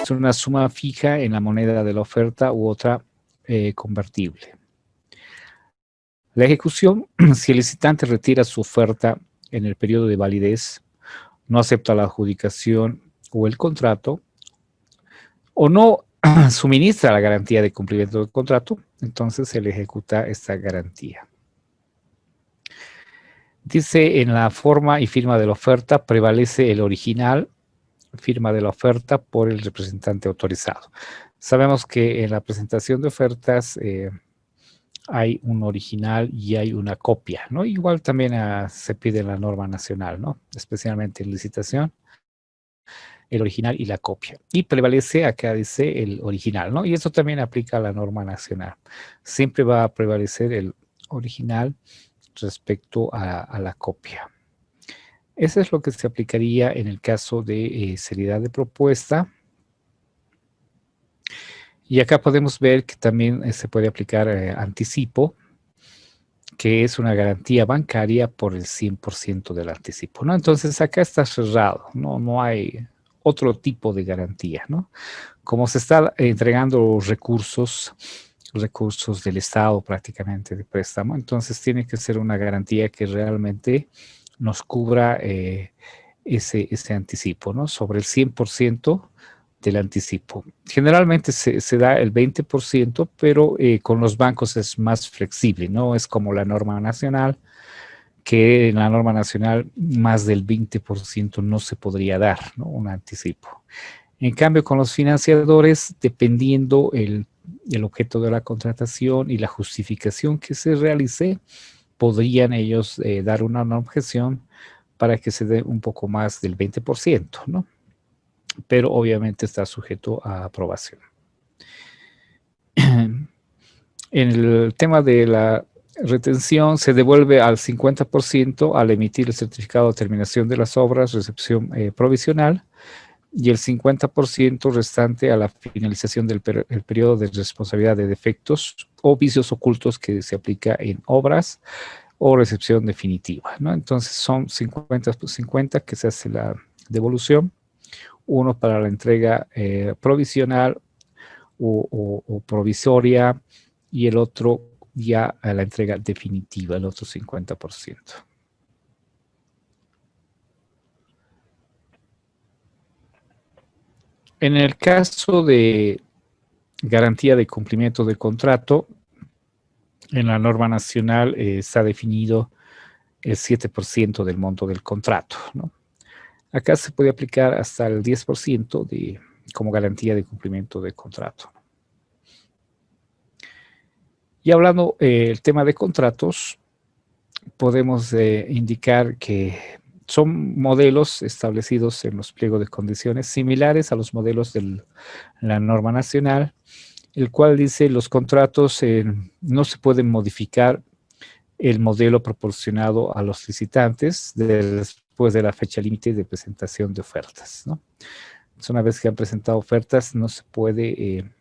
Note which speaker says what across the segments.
Speaker 1: es una suma fija en la moneda de la oferta u otra convertible. La ejecución, si el licitante retira su oferta en el periodo de validez, no acepta la adjudicación o el contrato, o no suministra la garantía de cumplimiento del contrato, entonces se le ejecuta esta garantía. Dice, en la forma y firma de la oferta prevalece el original, firma de la oferta por el representante autorizado. Sabemos que en la presentación de ofertas hay un original y hay una copia, ¿no? Igual también se pide la norma nacional, ¿no? Especialmente en licitación, el original y la copia. Y prevalece, acá dice, el original, ¿no? Y eso también aplica a la norma nacional. Siempre va a prevalecer el original respecto a la copia. Eso es lo que se aplicaría en el caso de seriedad de propuesta. Y acá podemos ver que también se puede aplicar anticipo, que es una garantía bancaria por el 100% del anticipo, ¿no? Entonces acá está cerrado, no hay otro tipo de garantía, ¿no? Como se está entregando recursos del Estado prácticamente de préstamo, entonces tiene que ser una garantía que realmente nos cubra ese anticipo, ¿no? Sobre el 100% del anticipo. Generalmente se da el 20%, pero con los bancos es más flexible, no es como la norma nacional, que en la norma nacional más del 20% no se podría dar, ¿no? Un anticipo. En cambio, con los financiadores, dependiendo el objeto de la contratación y la justificación que se realice, podrían ellos dar una objeción para que se dé un poco más del 20%, ¿no? Pero obviamente está sujeto a aprobación. En el tema de la retención, se devuelve al 50% al emitir el certificado de terminación de las obras, recepción provisional, y el 50% restante a la finalización del periodo de responsabilidad de defectos o vicios ocultos que se aplica en obras o recepción definitiva, ¿no? Entonces son 50 por 50 que se hace la devolución, uno para la entrega provisional o provisoria y el otro ya a la entrega definitiva, el otro 50%. En el caso de garantía de cumplimiento del contrato, en la norma nacional está definido el 7% del monto del contrato, ¿no? Acá se puede aplicar hasta el 10% como garantía de cumplimiento del contrato. Y hablando el tema de contratos, podemos indicar que son modelos establecidos en los pliegos de condiciones similares a los modelos de la norma nacional, el cual dice los contratos no se pueden modificar el modelo proporcionado a los licitantes después de la fecha límite de presentación de ofertas, ¿no? Entonces, una vez que han presentado ofertas, no se puede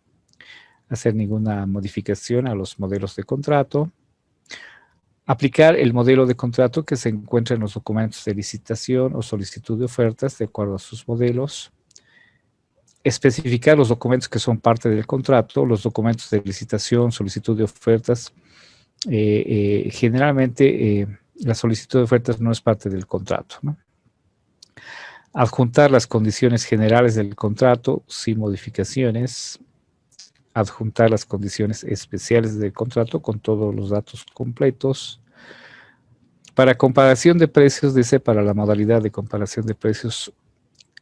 Speaker 1: hacer ninguna modificación a los modelos de contrato. Aplicar el modelo de contrato que se encuentra en los documentos de licitación o solicitud de ofertas de acuerdo a sus modelos. Especificar los documentos que son parte del contrato, los documentos de licitación, solicitud de ofertas. Generalmente la solicitud de ofertas no es parte del contrato, ¿no? Adjuntar las condiciones generales del contrato sin modificaciones. Adjuntar las condiciones especiales del contrato con todos los datos completos. Para comparación de precios, dice, para la modalidad de comparación de precios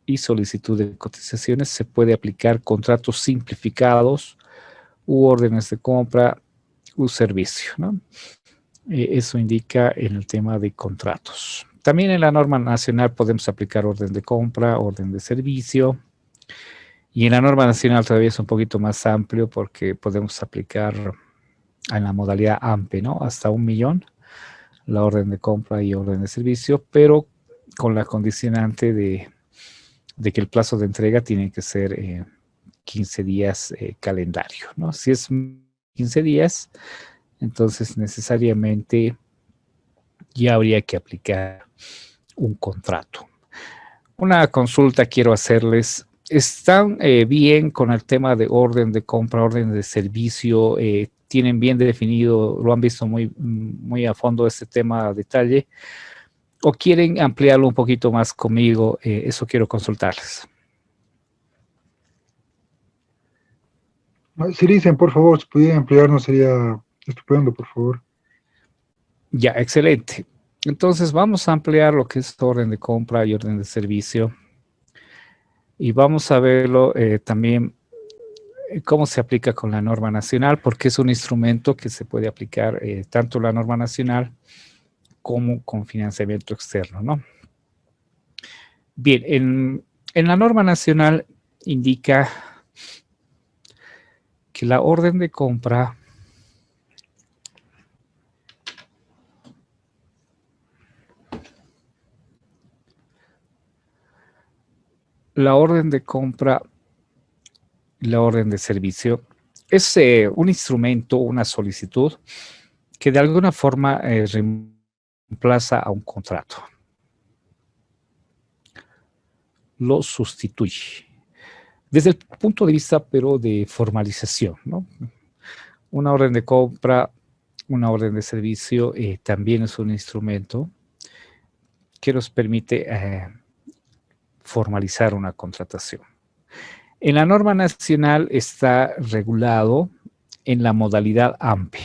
Speaker 1: y solicitud de cotizaciones se puede aplicar contratos simplificados u órdenes de compra u servicio, ¿no? Eso indica en el tema de contratos. También en la norma nacional podemos aplicar orden de compra, orden de servicio. Y en la norma nacional todavía es un poquito más amplio porque podemos aplicar en la modalidad AMPE, ¿no? Hasta 1 millón, la orden de compra y orden de servicio, pero con la condicionante de que el plazo de entrega tiene que ser 15 días calendario, ¿no? Si es 15 días, entonces necesariamente ya habría que aplicar un contrato. Una consulta quiero hacerles. están bien con el tema de orden de compra, orden de servicio, tienen bien definido, lo han visto muy a fondo este tema a detalle, o quieren ampliarlo un poquito más conmigo, eso quiero consultarles.
Speaker 2: Si dicen, por favor, si pudiera ampliarnos sería estupendo, por favor.
Speaker 1: Ya, excelente. Entonces vamos a ampliar lo que es orden de compra y orden de servicio. Y vamos a verlo también cómo se aplica con la norma nacional, porque es un instrumento que se puede aplicar tanto la norma nacional como con financiamiento externo, ¿no? Bien, en la norma nacional indica que la orden de compra y la orden de servicio es un instrumento, una solicitud que de alguna forma reemplaza a un contrato. Lo sustituye. Desde el punto de vista, pero de formalización, ¿no? Una orden de compra, una orden de servicio también es un instrumento que nos permite formalizar una contratación. En la norma nacional está regulado en la modalidad AMPE.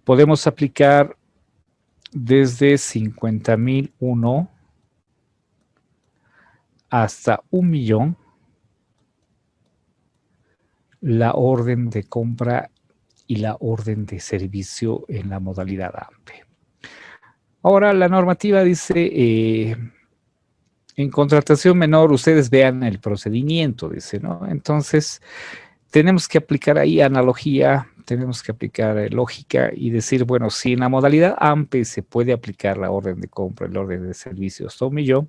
Speaker 1: Podemos aplicar desde 50.001 hasta 1.000.000 la orden de compra y la orden de servicio en la modalidad AMPE. Ahora la normativa dice, en contratación menor ustedes vean el procedimiento, dice, ¿no? Entonces tenemos que aplicar ahí analogía, tenemos que aplicar lógica y decir, bueno, si en la modalidad AMPE se puede aplicar la orden de compra, el orden de servicios hasta 1.000.000,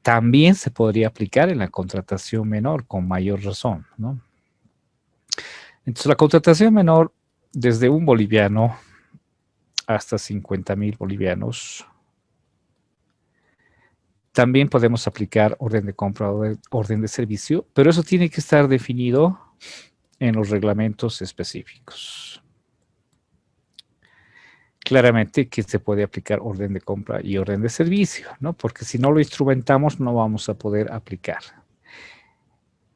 Speaker 1: también se podría aplicar en la contratación menor con mayor razón, ¿no? Entonces la contratación menor desde 1 boliviano hasta 50.000 bolivianos. También podemos aplicar orden de compra o orden de servicio, pero eso tiene que estar definido en los reglamentos específicos. Claramente que se puede aplicar orden de compra y orden de servicio, ¿no? Porque si no lo instrumentamos no vamos a poder aplicar.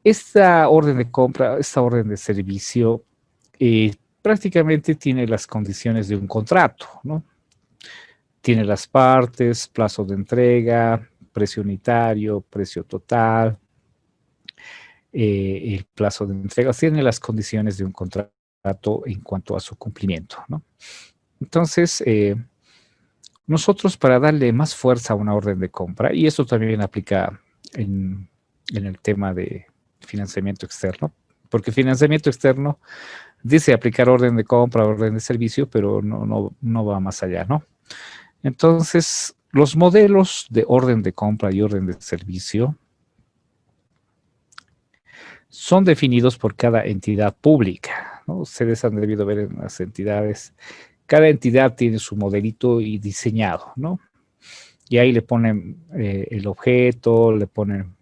Speaker 1: Esta orden de compra, esta orden de servicio, prácticamente tiene las condiciones de un contrato, ¿no? Tiene las partes, plazo de entrega, precio unitario, precio total, el plazo de entrega, tiene las condiciones de un contrato en cuanto a su cumplimiento, ¿no? Entonces, nosotros para darle más fuerza a una orden de compra, y esto también aplica en el tema de financiamiento externo, porque financiamiento externo dice aplicar orden de compra, orden de servicio, pero no va más allá, ¿no? Entonces, los modelos de orden de compra y orden de servicio son definidos por cada entidad pública, ¿no? Ustedes han debido ver en las entidades, cada entidad tiene su modelito y diseñado, ¿no? Y ahí le ponen el objeto, le ponen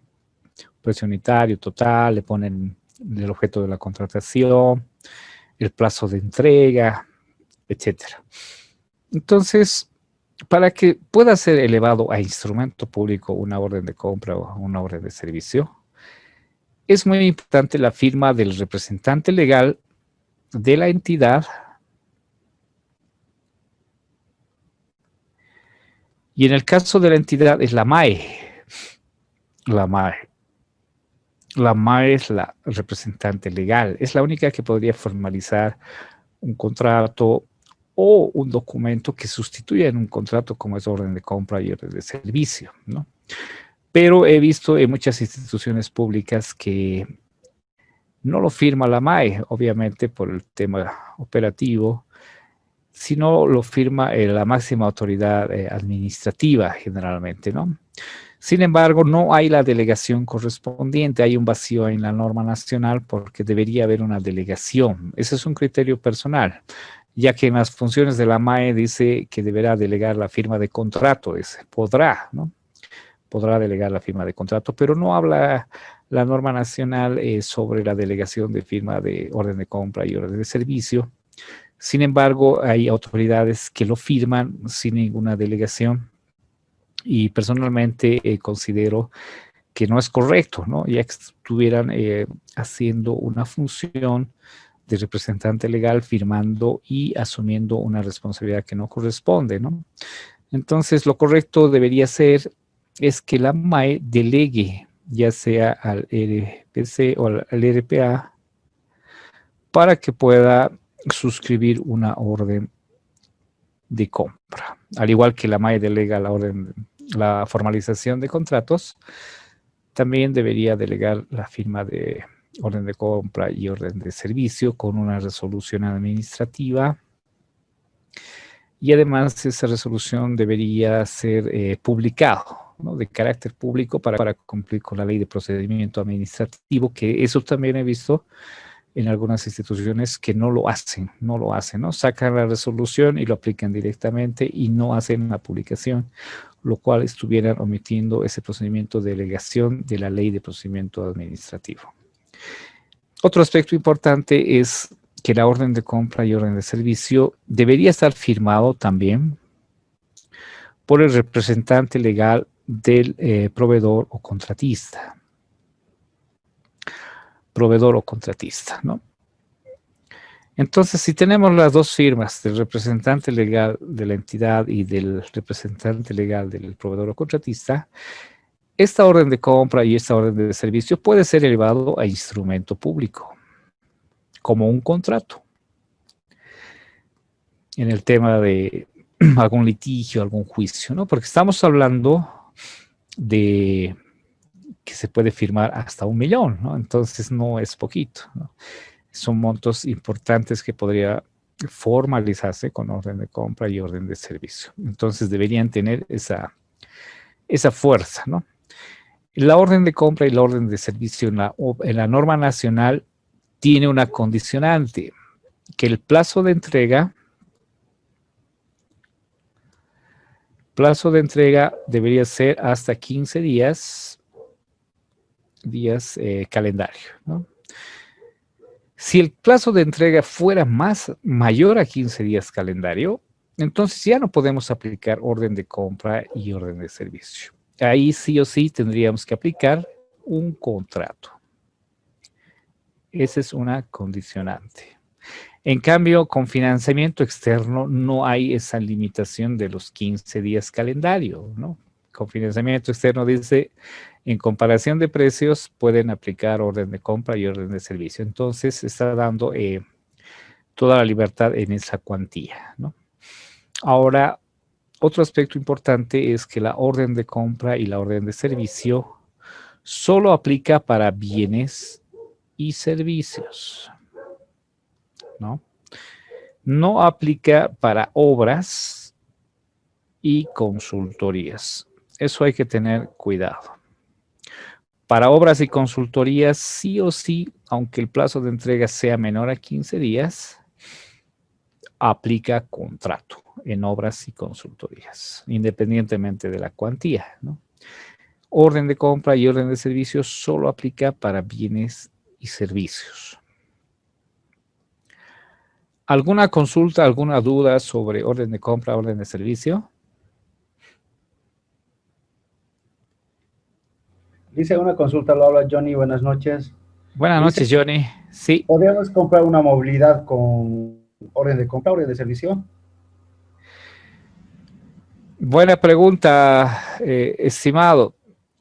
Speaker 1: precio unitario total, le ponen el objeto de la contratación, el plazo de entrega, etcétera. Entonces, para que pueda ser elevado a instrumento público una orden de compra o una orden de servicio, es muy importante la firma del representante legal de la entidad y en el caso de la entidad es la MAE. La MAE. La MAE es la representante legal, es la única que podría formalizar un contrato o un documento que sustituya en un contrato como es orden de compra y orden de servicio, ¿no? Pero he visto en muchas instituciones públicas que no lo firma la MAE, obviamente por el tema operativo, sino lo firma la máxima autoridad administrativa generalmente, ¿no? Sin embargo, no hay la delegación correspondiente, hay un vacío en la norma nacional porque debería haber una delegación. Ese es un criterio personal. ya que en las funciones de la MAE dice que deberá delegar la firma de contrato, dice, podrá, ¿no? Podrá delegar la firma de contrato, pero no habla la norma nacional sobre la delegación de firma de orden de compra y orden de servicio. Sin embargo, hay autoridades que lo firman sin ninguna delegación y personalmente considero que no es correcto, ¿no? Ya que estuvieran haciendo una función de representante legal, firmando y asumiendo una responsabilidad que no corresponde, ¿no? Entonces, lo correcto debería ser es que la MAE delegue, ya sea al RPC o al RPA, para que pueda suscribir una orden de compra. Al igual que la MAE delega la formalización de contratos, también debería delegar la firma de orden de compra y orden de servicio con una resolución administrativa. Y además esa resolución debería ser publicado, ¿no? De carácter público para cumplir con la ley de procedimiento administrativo, que eso también he visto en algunas instituciones que no lo hacen, ¿no? Sacan la resolución y lo aplican directamente y no hacen la publicación, lo cual estuvieran omitiendo ese procedimiento de delegación de la ley de procedimiento administrativo. Otro aspecto importante es que la orden de compra y orden de servicio debería estar firmado también por el representante legal del proveedor o contratista. Proveedor o contratista, ¿no? Entonces, si tenemos las dos firmas del representante legal de la entidad y del representante legal del proveedor o contratista, esta orden de compra y esta orden de servicio puede ser elevado a instrumento público, como un contrato. En el tema de algún litigio, algún juicio, ¿no? Porque estamos hablando de que se puede firmar hasta 1 millón, ¿no? Entonces no es poquito, ¿no? Son montos importantes que podría formalizarse con orden de compra y orden de servicio. Entonces deberían tener esa fuerza, ¿no? La orden de compra y la orden de servicio en la norma nacional tiene una condicionante, que el plazo de entrega debería ser hasta 15 días calendario, ¿no? Si el plazo de entrega fuera mayor a 15 días calendario, entonces ya no podemos aplicar orden de compra y orden de servicio. Ahí sí o sí tendríamos que aplicar un contrato. Esa es una condicionante. En cambio, con financiamiento externo no hay esa limitación de los 15 días calendario, ¿no? Con financiamiento externo dice, en comparación de precios, pueden aplicar orden de compra y orden de servicio. Entonces, está dando toda la libertad en esa cuantía, ¿no? Ahora, otro aspecto importante es que la orden de compra y la orden de servicio solo aplica para bienes y servicios, ¿no? No aplica para obras y consultorías. Eso hay que tener cuidado. Para obras y consultorías, sí o sí, aunque el plazo de entrega sea menor a 15 días, aplica contrato en obras y consultorías, independientemente de la cuantía, ¿no? Orden de compra y orden de servicios solo aplica para bienes y servicios. ¿Alguna consulta, alguna duda sobre orden de compra, orden de servicio?
Speaker 3: Dice una consulta, lo habla Johnny, buenas noches.
Speaker 1: Buenas noches, Johnny. Sí.
Speaker 3: ¿Podríamos comprar una movilidad con orden de compra, orden de servicio?
Speaker 1: Buena pregunta, estimado.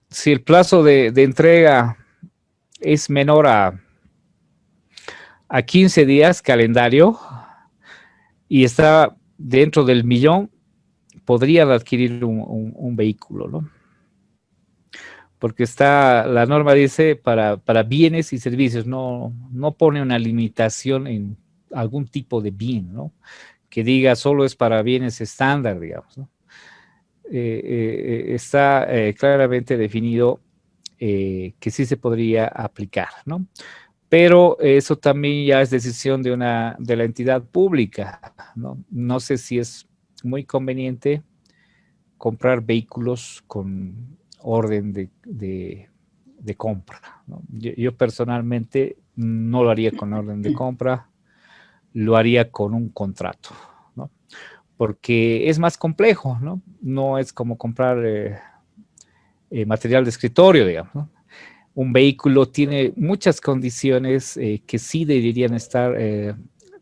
Speaker 1: Si el plazo de entrega es menor a 15 días calendario y está dentro del millón, podría adquirir un vehículo, ¿no? Porque la norma dice para bienes y servicios, no pone una limitación en algún tipo de bien, ¿no? Que diga solo es para bienes estándar, digamos, ¿no? Está claramente definido que sí se podría aplicar, ¿no? pero eso también ya es decisión de la entidad pública, ¿no? No sé si es muy conveniente comprar vehículos con orden de compra, ¿no? Yo personalmente no lo haría con orden de compra, lo haría con un contrato, ¿no? Porque es más complejo, ¿no? No es como comprar material de escritorio, digamos, ¿no? Un vehículo tiene muchas condiciones que sí deberían estar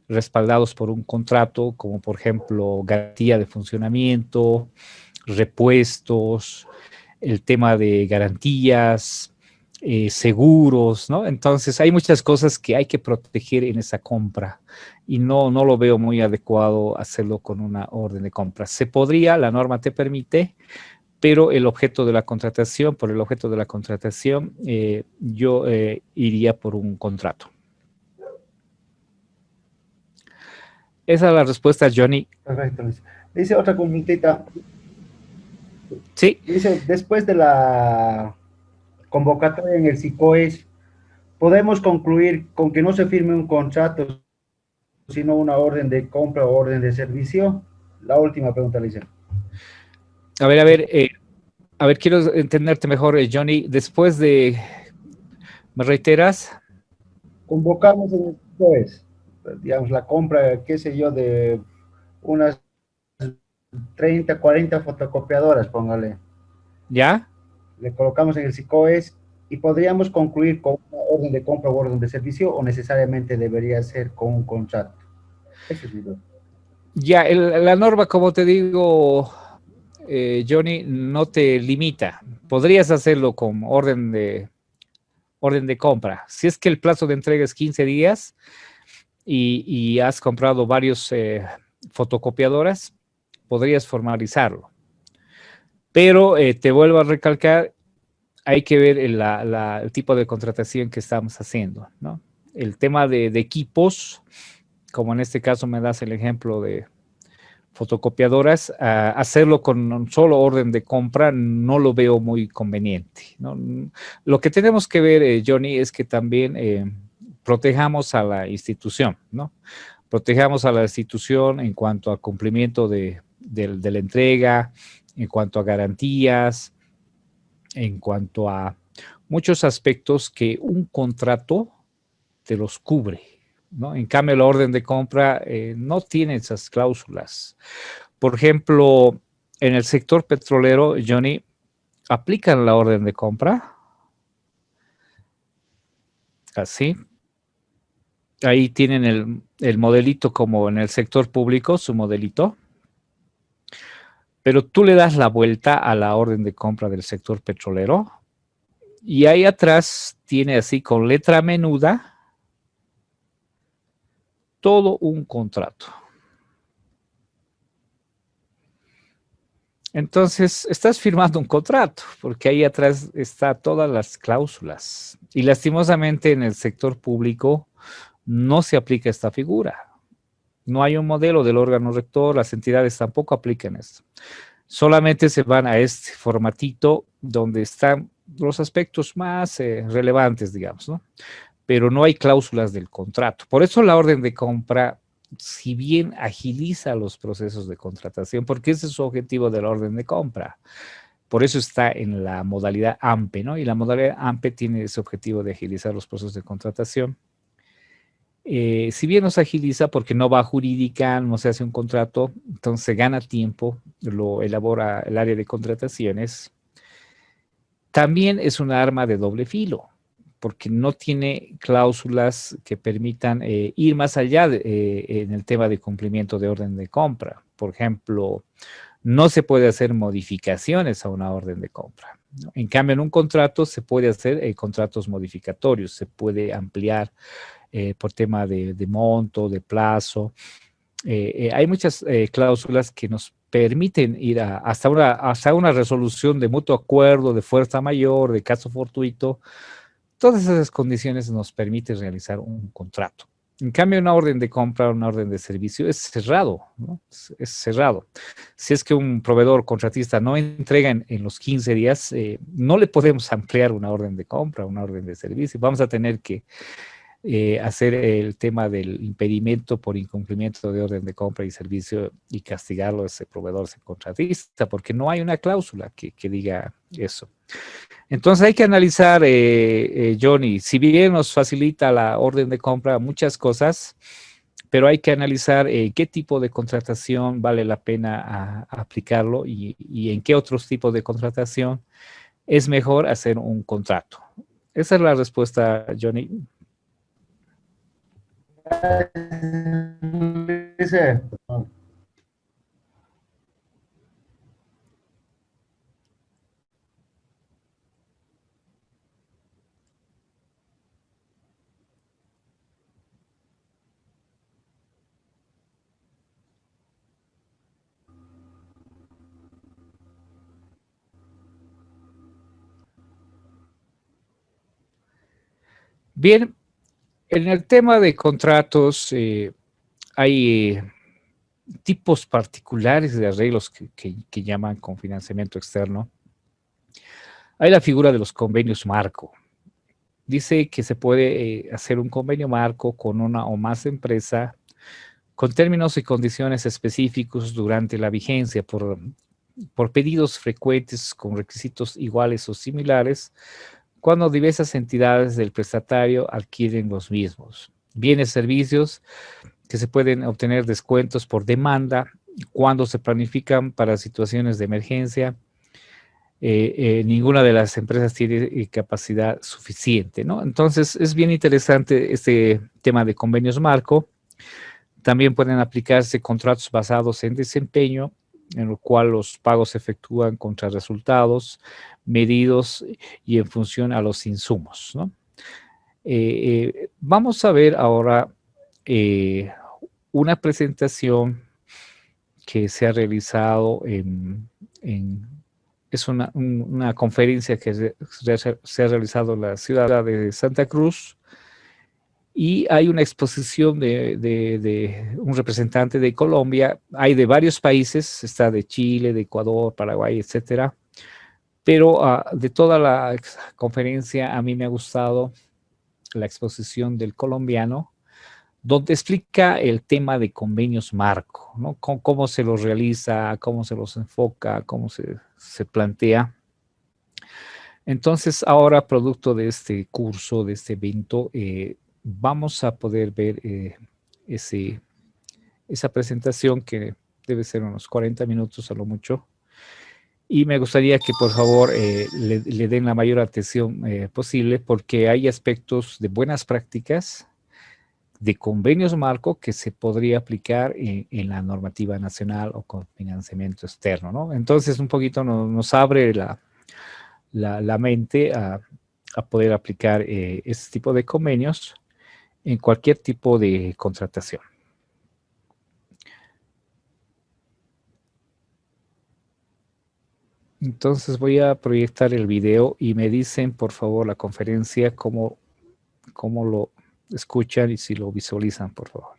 Speaker 1: respaldados por un contrato, como por ejemplo garantía de funcionamiento, repuestos, el tema de garantías, seguros, ¿no? Entonces hay muchas cosas que hay que proteger en esa compra y no lo veo muy adecuado hacerlo con una orden de compra. Se podría, la norma te permite, pero por el objeto de la contratación, yo iría por un contrato. Esa es la respuesta, Johnny.
Speaker 3: Perfecto, Luis. Dice otra consultita.
Speaker 1: Sí.
Speaker 3: Dice, después de la convocatoria en el SICOES, ¿podemos concluir con que no se firme un contrato, sino una orden de compra o orden de servicio? La última pregunta, Luis.
Speaker 1: A ver, quiero entenderte mejor, Johnny. Después de, ¿me reiteras?
Speaker 3: Convocamos en el SICOES, digamos, la compra, qué sé yo, de unas 30, 40 fotocopiadoras, póngale.
Speaker 1: ¿Ya?
Speaker 3: Le colocamos en el SICOES y podríamos concluir con una orden de compra o orden de servicio o necesariamente debería ser con un contrato. Ese es mi duda.
Speaker 1: Ya, la norma, como te digo, Johnny, no te limita. Podrías hacerlo con orden de compra. Si es que el plazo de entrega es 15 días y has comprado varios fotocopiadoras, podrías formalizarlo. Pero te vuelvo a recalcar, hay que ver el tipo de contratación que estamos haciendo, ¿no? El tema de equipos, como en este caso me das el ejemplo de fotocopiadoras, hacerlo con un solo orden de compra no lo veo muy conveniente, ¿no? Lo que tenemos que ver, Johnny, es que también protejamos a la institución, ¿no? Protejamos a la institución en cuanto a cumplimiento de la entrega, en cuanto a garantías, en cuanto a muchos aspectos que un contrato te los cubre, ¿no? En cambio, la orden de compra no tiene esas cláusulas. Por ejemplo, en el sector petrolero, Johnny, aplican la orden de compra. Así. Ahí tienen el modelito como en el sector público, su modelito. Pero tú le das la vuelta a la orden de compra del sector petrolero y ahí atrás tiene así con letra menuda todo un contrato. Entonces, estás firmando un contrato, porque ahí atrás está todas las cláusulas. Y lastimosamente en el sector público no se aplica esta figura. No hay un modelo del órgano rector, las entidades tampoco aplican esto. Solamente se van a este formatito donde están los aspectos más relevantes, digamos, ¿no? Pero no hay cláusulas del contrato. Por eso la orden de compra, si bien agiliza los procesos de contratación, porque ese es su objetivo de la orden de compra. Por eso está en la modalidad AMPE, ¿no? Y la modalidad AMPE tiene ese objetivo de agilizar los procesos de contratación. Si bien nos agiliza porque no va jurídica, no se hace un contrato, entonces se gana tiempo, lo elabora el área de contrataciones. También es un arma de doble filo, porque no tiene cláusulas que permitan ir más allá en el tema de cumplimiento de orden de compra. Por ejemplo, no se puede hacer modificaciones a una orden de compra, ¿no? En cambio, en un contrato se puede hacer contratos modificatorios, se puede ampliar por tema de monto, de plazo. Hay muchas cláusulas que nos permiten ir hasta una resolución de mutuo acuerdo, de fuerza mayor, de caso fortuito. Todas esas condiciones nos permiten realizar un contrato. En cambio, una orden de compra, una orden de servicio es cerrado, ¿no? Es cerrado. Si es que un proveedor contratista no entrega en los 15 días, no le podemos ampliar una orden de compra, una orden de servicio. Vamos a tener que hacer el tema del impedimento por incumplimiento de orden de compra y servicio y castigarlo a ese proveedor, ese contratista, porque no hay una cláusula que diga eso. Entonces hay que analizar, Johnny, si bien nos facilita la orden de compra muchas cosas, pero hay que analizar qué tipo de contratación vale la pena aplicarlo y en qué otros tipos de contratación es mejor hacer un contrato. Esa es la respuesta, Johnny.
Speaker 3: Dice,
Speaker 1: Bien, en el tema de contratos hay tipos particulares de arreglos que llaman con financiamiento externo. Hay la figura de los convenios marco. Dice que se puede hacer un convenio marco con una o más empresas con términos y condiciones específicos durante la vigencia por pedidos frecuentes con requisitos iguales o similares cuando diversas entidades del prestatario adquieren los mismos. Bienes, servicios que se pueden obtener descuentos por demanda cuando se planifican para situaciones de emergencia. Ninguna de las empresas tiene capacidad suficiente, ¿no? Entonces, es bien interesante este tema de convenios marco. También pueden aplicarse contratos basados en desempeño, en lo cual los pagos se efectúan contra resultados medidos y en función a los insumos, ¿no? Vamos a ver ahora una presentación que se ha realizado es una conferencia que se ha realizado en la ciudad de Santa Cruz y hay una exposición de un representante de Colombia. Hay de varios países, está de Chile, de Ecuador, Paraguay, etcétera. Pero de toda la conferencia a mí me ha gustado la exposición del colombiano, donde explica el tema de convenios marco, ¿no? Cómo se los realiza, cómo se los enfoca, cómo se plantea. Entonces, ahora, producto de este curso, de este evento, vamos a poder ver esa presentación que debe ser unos 40 minutos a lo mucho. Y me gustaría que por favor le den la mayor atención posible porque hay aspectos de buenas prácticas de convenios marco que se podría aplicar en la normativa nacional o con financiamiento externo, ¿no? Entonces un poquito nos abre la mente a poder aplicar este tipo de convenios en cualquier tipo de contratación. Entonces voy a proyectar el video y me dicen, por favor, la conferencia, cómo lo escuchan y si lo visualizan, por favor.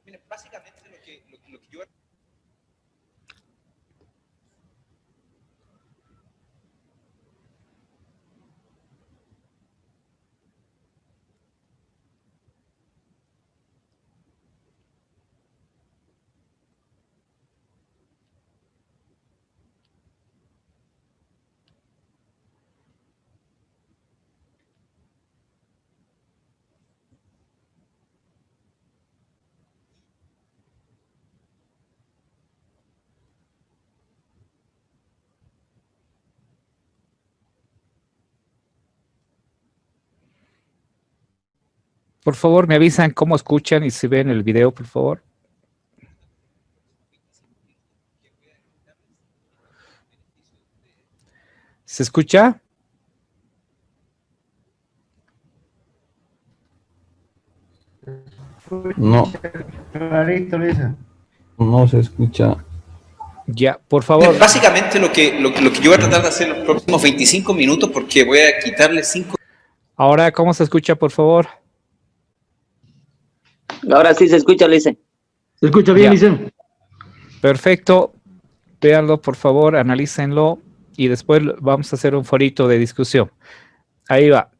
Speaker 4: Mira, básicamente lo que yo...
Speaker 1: Por favor, me avisan cómo escuchan y si ven el video, por favor. ¿Se escucha?
Speaker 5: No,
Speaker 3: Clarito, Luisa.
Speaker 5: no se escucha.
Speaker 1: Ya, por favor.
Speaker 4: Básicamente lo que yo voy a tratar de hacer en los próximos 25 minutos, porque voy a quitarle 5.
Speaker 1: Ahora, ¿cómo se escucha, por favor?
Speaker 6: Ahora sí se escucha, Lice.
Speaker 2: ¿Se escucha bien,
Speaker 1: Ya.
Speaker 2: Lice?
Speaker 1: Perfecto. Véanlo, por favor, analícenlo y después vamos a hacer un forito de discusión. Ahí va.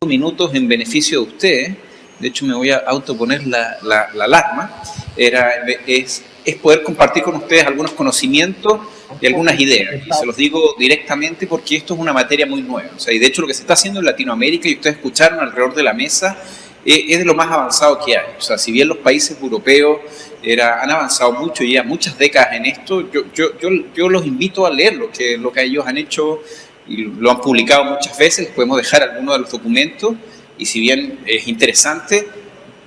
Speaker 4: Minutos en beneficio de ustedes. De hecho, me voy a autoponer la alarma. Es poder compartir con ustedes algunos conocimientos y algunas ideas. Y se los digo directamente porque esto es una materia muy nueva. O sea, y de hecho lo que se está haciendo en Latinoamérica, y ustedes escucharon alrededor de la mesa, es de lo más avanzado que hay. O sea, si bien los países europeos han avanzado mucho y ya muchas décadas en esto, yo los invito a leer lo que ellos han hecho y lo han publicado muchas veces. Les podemos dejar algunos de los documentos y si bien es interesante,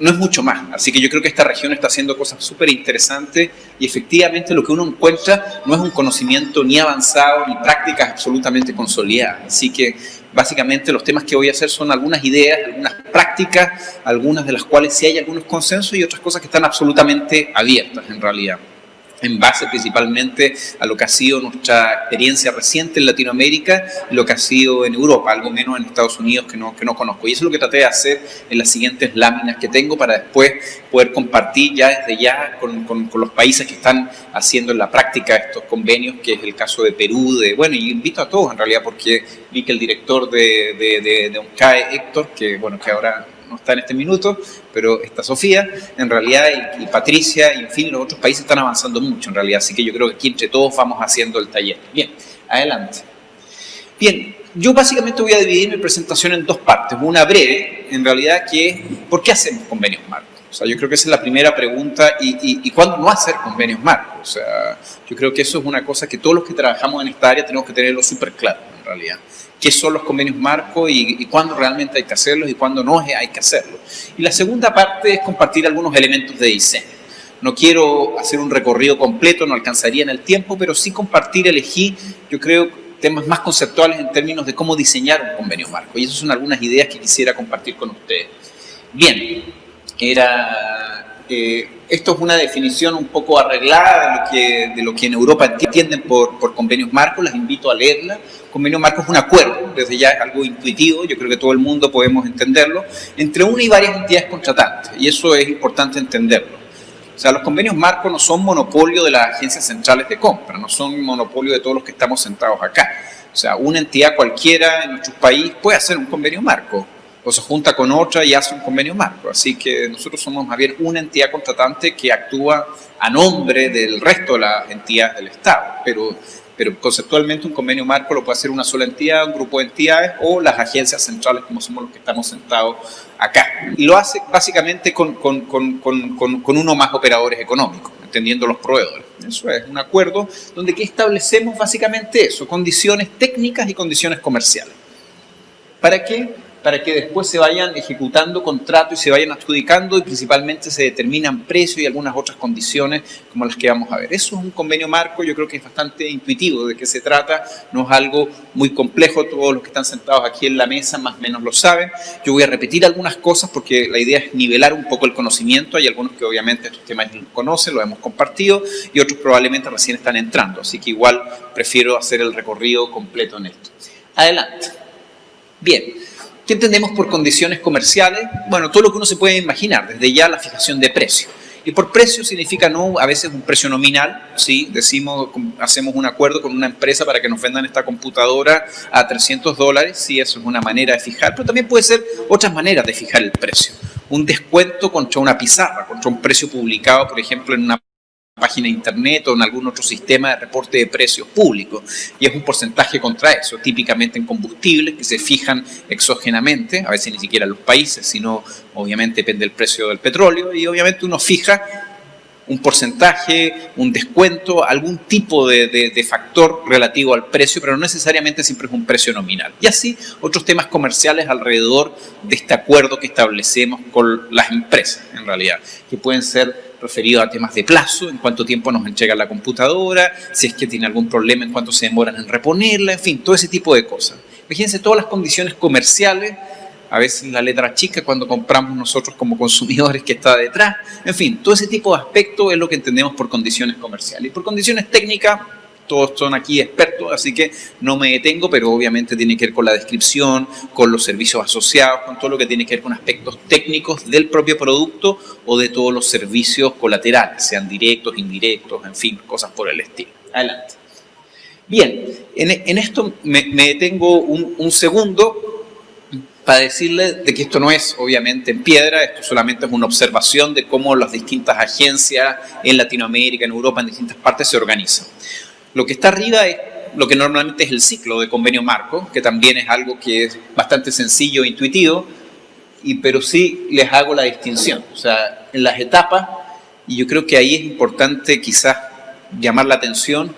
Speaker 4: no es mucho más. Así que yo creo que esta región está haciendo cosas súper interesantes y efectivamente lo que uno encuentra no es un conocimiento ni avanzado ni prácticas absolutamente consolidadas. Así que básicamente los temas que voy a hacer son algunas ideas, algunas prácticas, algunas de las cuales sí hay algunos consensos y otras cosas que están absolutamente abiertas en realidad, en base principalmente a lo que ha sido nuestra experiencia reciente en Latinoamérica y lo que ha sido en Europa, algo menos en Estados Unidos que no conozco. Y eso es lo que traté de hacer en las siguientes láminas que tengo para después poder compartir ya desde ya con los países que están haciendo en la práctica estos convenios, que es el caso de Perú, bueno, y invito a todos en realidad porque vi que el director de UNCAE, Héctor, que ahora no está en este minuto, pero está Sofía, en realidad, y Patricia, y en fin, los otros países están avanzando mucho, en realidad, así que yo creo que aquí entre todos vamos haciendo el taller. Bien, adelante. Bien, yo básicamente voy a dividir mi presentación en dos partes, una breve, en realidad, que es, ¿por qué hacemos convenios marcos? O sea, yo creo que esa es la primera pregunta, y ¿cuándo no hacer convenios marcos? O sea, yo creo que eso es una cosa que todos los que trabajamos en esta área tenemos que tenerlo súper claro, en realidad. ¿Qué son los convenios marcos y cuándo realmente hay que hacerlos y cuándo no hay que hacerlos? Y la segunda parte es compartir algunos elementos de diseño. No quiero hacer un recorrido completo, no alcanzaría en el tiempo, pero sí elegí, yo creo, temas más conceptuales en términos de cómo diseñar un convenio marco. Y esas son algunas ideas que quisiera compartir con ustedes. Bien, esto es una definición un poco arreglada de lo que en Europa entienden por convenios marcos. Les invito a leerla. Convenio marco es un acuerdo, desde ya es algo intuitivo, yo creo que todo el mundo podemos entenderlo, entre una y varias entidades contratantes, y eso es importante entenderlo. O sea, los convenios marcos no son monopolio de las agencias centrales de compra, no son monopolio de todos los que estamos sentados acá. O sea, una entidad cualquiera en nuestro país puede hacer un convenio marco, o se junta con otra y hace un convenio marco. Así que nosotros somos más bien una entidad contratante que actúa a nombre del resto de las entidades del Estado, pero conceptualmente un convenio marco lo puede hacer una sola entidad, un grupo de entidades o las agencias centrales como somos los que estamos sentados acá. Y lo hace básicamente con uno o más operadores económicos, entendiendo los proveedores. Eso es un acuerdo donde ¿qué establecemos? Básicamente eso, condiciones técnicas y condiciones comerciales. ¿Para qué? Para que después se vayan ejecutando contratos y se vayan adjudicando y principalmente se determinan precios y algunas otras condiciones como las que vamos a ver. Eso es un convenio marco, yo creo que es bastante intuitivo de qué se trata, no es algo muy complejo, todos los que están sentados aquí en la mesa más o menos lo saben. Yo voy a repetir algunas cosas porque la idea es nivelar un poco el conocimiento, hay algunos que obviamente estos temas los conocen, los hemos compartido y otros probablemente recién están entrando, así que igual prefiero hacer el recorrido completo en esto. Adelante. Bien. ¿Qué entendemos por condiciones comerciales? Bueno, todo lo que uno se puede imaginar, desde ya la fijación de precio. Y por precio significa no a veces un precio nominal, ¿sí? Hacemos un acuerdo con una empresa para que nos vendan esta computadora a $300, sí, eso es una manera de fijar, pero también puede ser otras maneras de fijar el precio. Un descuento contra una pizarra, contra un precio publicado, por ejemplo, en una página de internet o en algún otro sistema de reporte de precios públicos y es un porcentaje contra eso, típicamente en combustibles que se fijan exógenamente, a veces ni siquiera en los países, sino obviamente depende del precio del petróleo y obviamente uno fija un porcentaje, un descuento, algún tipo de factor relativo al precio, pero no necesariamente siempre es un precio nominal. Y así otros temas comerciales alrededor de este acuerdo que establecemos con las empresas, en realidad, que pueden ser referido a temas de plazo, en cuánto tiempo nos entrega la computadora, si es que tiene algún problema, en cuánto se demoran en reponerla, en fin, todo ese tipo de cosas. Imagínense todas las condiciones comerciales, a veces la letra chica cuando compramos nosotros como consumidores que está detrás, en fin, todo ese tipo de aspectos es lo que entendemos por condiciones comerciales. Y por condiciones técnicas, todos son aquí expertos, así que no me detengo, pero obviamente tiene que ver con la descripción, con los servicios asociados, con todo lo que tiene que ver con aspectos técnicos del propio producto o de todos los servicios colaterales, sean directos, indirectos, en fin, cosas por el estilo. Adelante. Bien, en esto me detengo un segundo para decirles de que esto no es obviamente en piedra, esto solamente es una observación de cómo las distintas agencias en Latinoamérica, en Europa, en distintas partes se organizan. Lo que está arriba es lo que normalmente es el ciclo de convenio marco, que también es algo que es bastante sencillo e intuitivo, pero sí les hago la distinción. O sea, en las etapas, y yo creo que ahí es importante quizás llamar la atención,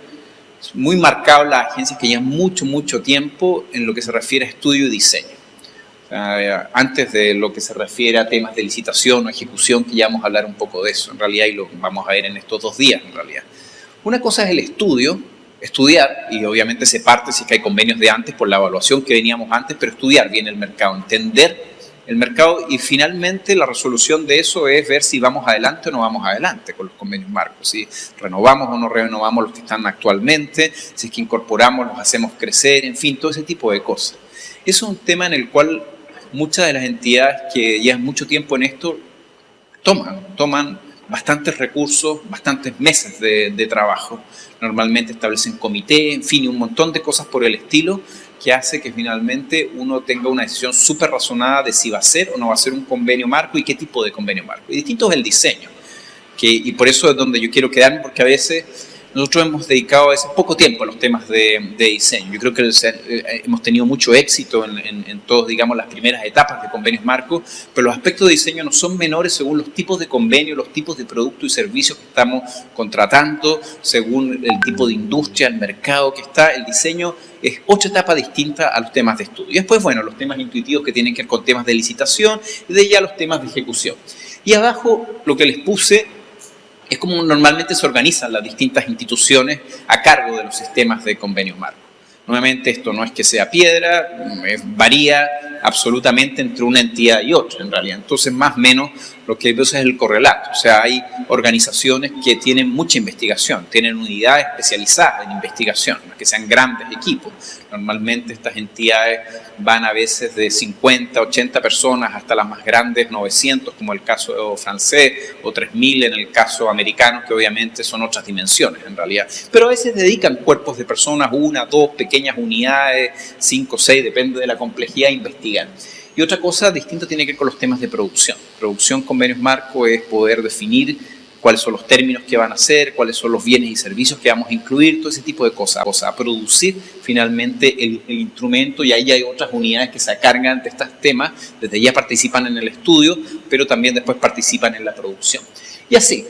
Speaker 4: muy marcado las agencias que llevan mucho tiempo en lo que se refiere a estudio y diseño. O sea, antes de lo que se refiere a temas de licitación o ejecución, que ya vamos a hablar un poco de eso en realidad, y lo vamos a ver en estos 2 días en realidad. Una cosa es el estudiar, y obviamente se parte si es que hay convenios de antes por la evaluación que veníamos antes, pero estudiar bien el mercado, entender el mercado, y finalmente la resolución de eso es ver si vamos adelante o no vamos adelante con los convenios marcos, si renovamos o no renovamos los que están actualmente, si es que incorporamos, los hacemos crecer, en fin, todo ese tipo de cosas. Eso es un tema en el cual muchas de las entidades que llevan mucho tiempo en esto toman bastantes recursos, bastantes meses de trabajo. Normalmente establecen comité, en fin, y un montón de cosas por el estilo que hace que finalmente uno tenga una decisión súper razonada de si va a ser o no va a ser un convenio marco y qué tipo de convenio marco. Y distinto es el diseño, y por eso es donde yo quiero quedarme, porque a veces nosotros hemos dedicado a veces poco tiempo a los temas de diseño. Yo creo que hemos tenido mucho éxito en todas, digamos, las primeras etapas de convenios marcos, pero los aspectos de diseño no son menores según los tipos de convenios, los tipos de productos y servicios que estamos contratando, según el tipo de industria, el mercado que está. El diseño es otra etapa distinta a los temas de estudio. Y después, bueno, los temas intuitivos que tienen que ver con temas de licitación y de ya los temas de ejecución. Y abajo lo que les puse es como normalmente se organizan las distintas instituciones a cargo de los sistemas de convenios marco. Nuevamente, esto no es que sea piedra, varía absolutamente entre una entidad y otra, en realidad. Entonces, más o menos, lo que veo es el correlato. O sea, hay organizaciones que tienen mucha investigación, tienen unidades especializadas en investigación, no es que sean grandes equipos. Normalmente, estas entidades van a veces de 50, 80 personas hasta las más grandes, 900, como el caso francés, o 3.000 en el caso americano, que obviamente son otras dimensiones, en realidad. Pero a veces dedican cuerpos de personas, 1, 2, pequeñas unidades, 5, 6, depende de la complejidad, a investigar. Y otra cosa distinta tiene que ver con los temas de producción. Producción, convenios marco, es poder definir cuáles son los términos que van a hacer, cuáles son los bienes y servicios que vamos a incluir, todo ese tipo de cosas. O sea, a producir finalmente el instrumento, y ahí hay otras unidades que se cargan de estos temas, desde ya participan en el estudio, pero también después participan en la producción. Y así,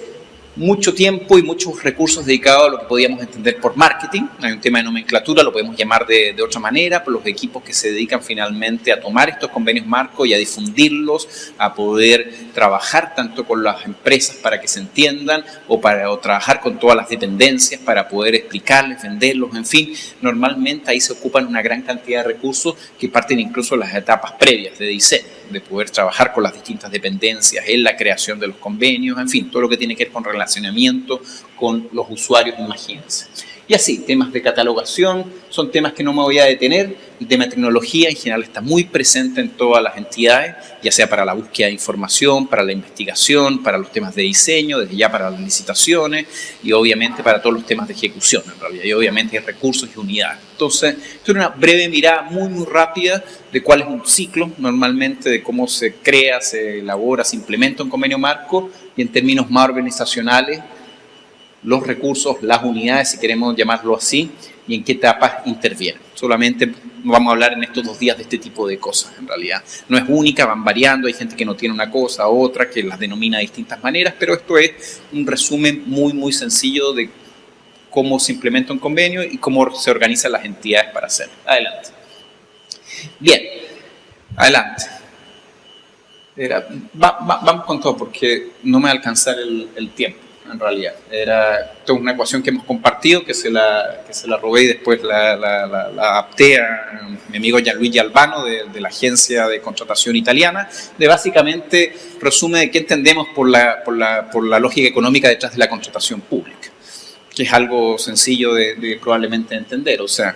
Speaker 4: mucho tiempo y muchos recursos dedicados a lo que podíamos entender por marketing. Hay un tema de nomenclatura, lo podemos llamar de otra manera, por los equipos que se dedican finalmente a tomar estos convenios marcos y a difundirlos, a poder trabajar tanto con las empresas para que se entiendan o trabajar con todas las dependencias para poder explicarles, venderlos, en fin. Normalmente ahí se ocupan una gran cantidad de recursos que parten incluso de las etapas previas de diseño, de poder trabajar con las distintas dependencias en la creación de los convenios, en fin, todo lo que tiene que ver con relacionamiento con los usuarios, imagínense. Y así, temas de catalogación son temas que no me voy a detener. El tema de tecnología en general está muy presente en todas las entidades, ya sea para la búsqueda de información, para la investigación, para los temas de diseño, desde ya para las licitaciones y obviamente para todos los temas de ejecución en realidad. Y obviamente hay recursos y unidades. Entonces, esto es una breve mirada muy rápida de cuál es un ciclo normalmente, de cómo se crea, se elabora, se implementa un convenio marco, y en términos más organizacionales, los recursos, las unidades, si queremos llamarlo así, y en qué etapas intervienen. Solamente vamos a hablar en estos 2 días de este tipo de cosas, en realidad. No es única, van variando, hay gente que no tiene una cosa u otra, que las denomina de distintas maneras, pero esto es un resumen muy sencillo de cómo se implementa un convenio y cómo se organizan las entidades para hacerlo. Adelante. Bien, adelante. Vamos con todo porque no me va a alcanzar el tiempo, en realidad. Era toda una ecuación que hemos compartido, que se la robé y después la adapté a mi amigo Gianluigi Albano de la agencia de contratación italiana, de básicamente resume de qué entendemos por la lógica económica detrás de la contratación pública, que es algo sencillo de probablemente entender. O sea,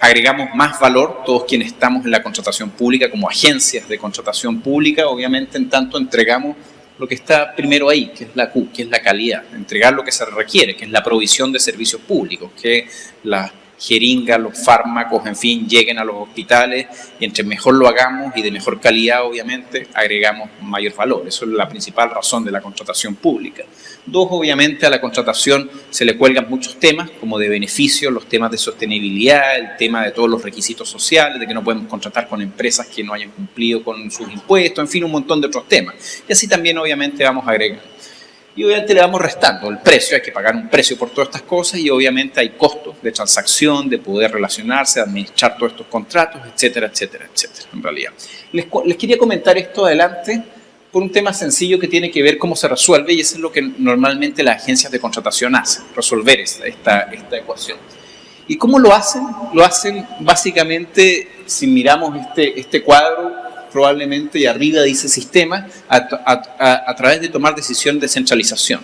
Speaker 4: agregamos más valor todos quienes estamos en la contratación pública como agencias de contratación pública, obviamente en tanto entregamos lo que está primero ahí, que es la Q, que es la calidad, entregar lo que se requiere, que es la provisión de servicios públicos, que las jeringas, los fármacos, en fin, lleguen a los hospitales y entre mejor lo hagamos y de mejor calidad, obviamente, agregamos mayor valor. Eso es la principal razón de la contratación pública. Dos, obviamente, a la contratación se le cuelgan muchos temas, como de beneficios, los temas de sostenibilidad, el tema de todos los requisitos sociales, de que no podemos contratar con empresas que no hayan cumplido con sus impuestos, en fin, un montón de otros temas. Y así también, obviamente, vamos agregando. Y obviamente le vamos restando el precio, hay que pagar un precio por todas estas cosas y obviamente hay costos de transacción, de poder relacionarse, administrar todos estos contratos, etcétera, etcétera, etcétera, en realidad. Les quería comentar esto adelante por un tema sencillo que tiene que ver cómo se resuelve y eso es lo que normalmente las agencias de contratación hacen, resolver esta ecuación. ¿Y cómo lo hacen? Lo hacen básicamente, si miramos este cuadro, probablemente, y arriba dice sistema, a través de tomar decisión de centralización.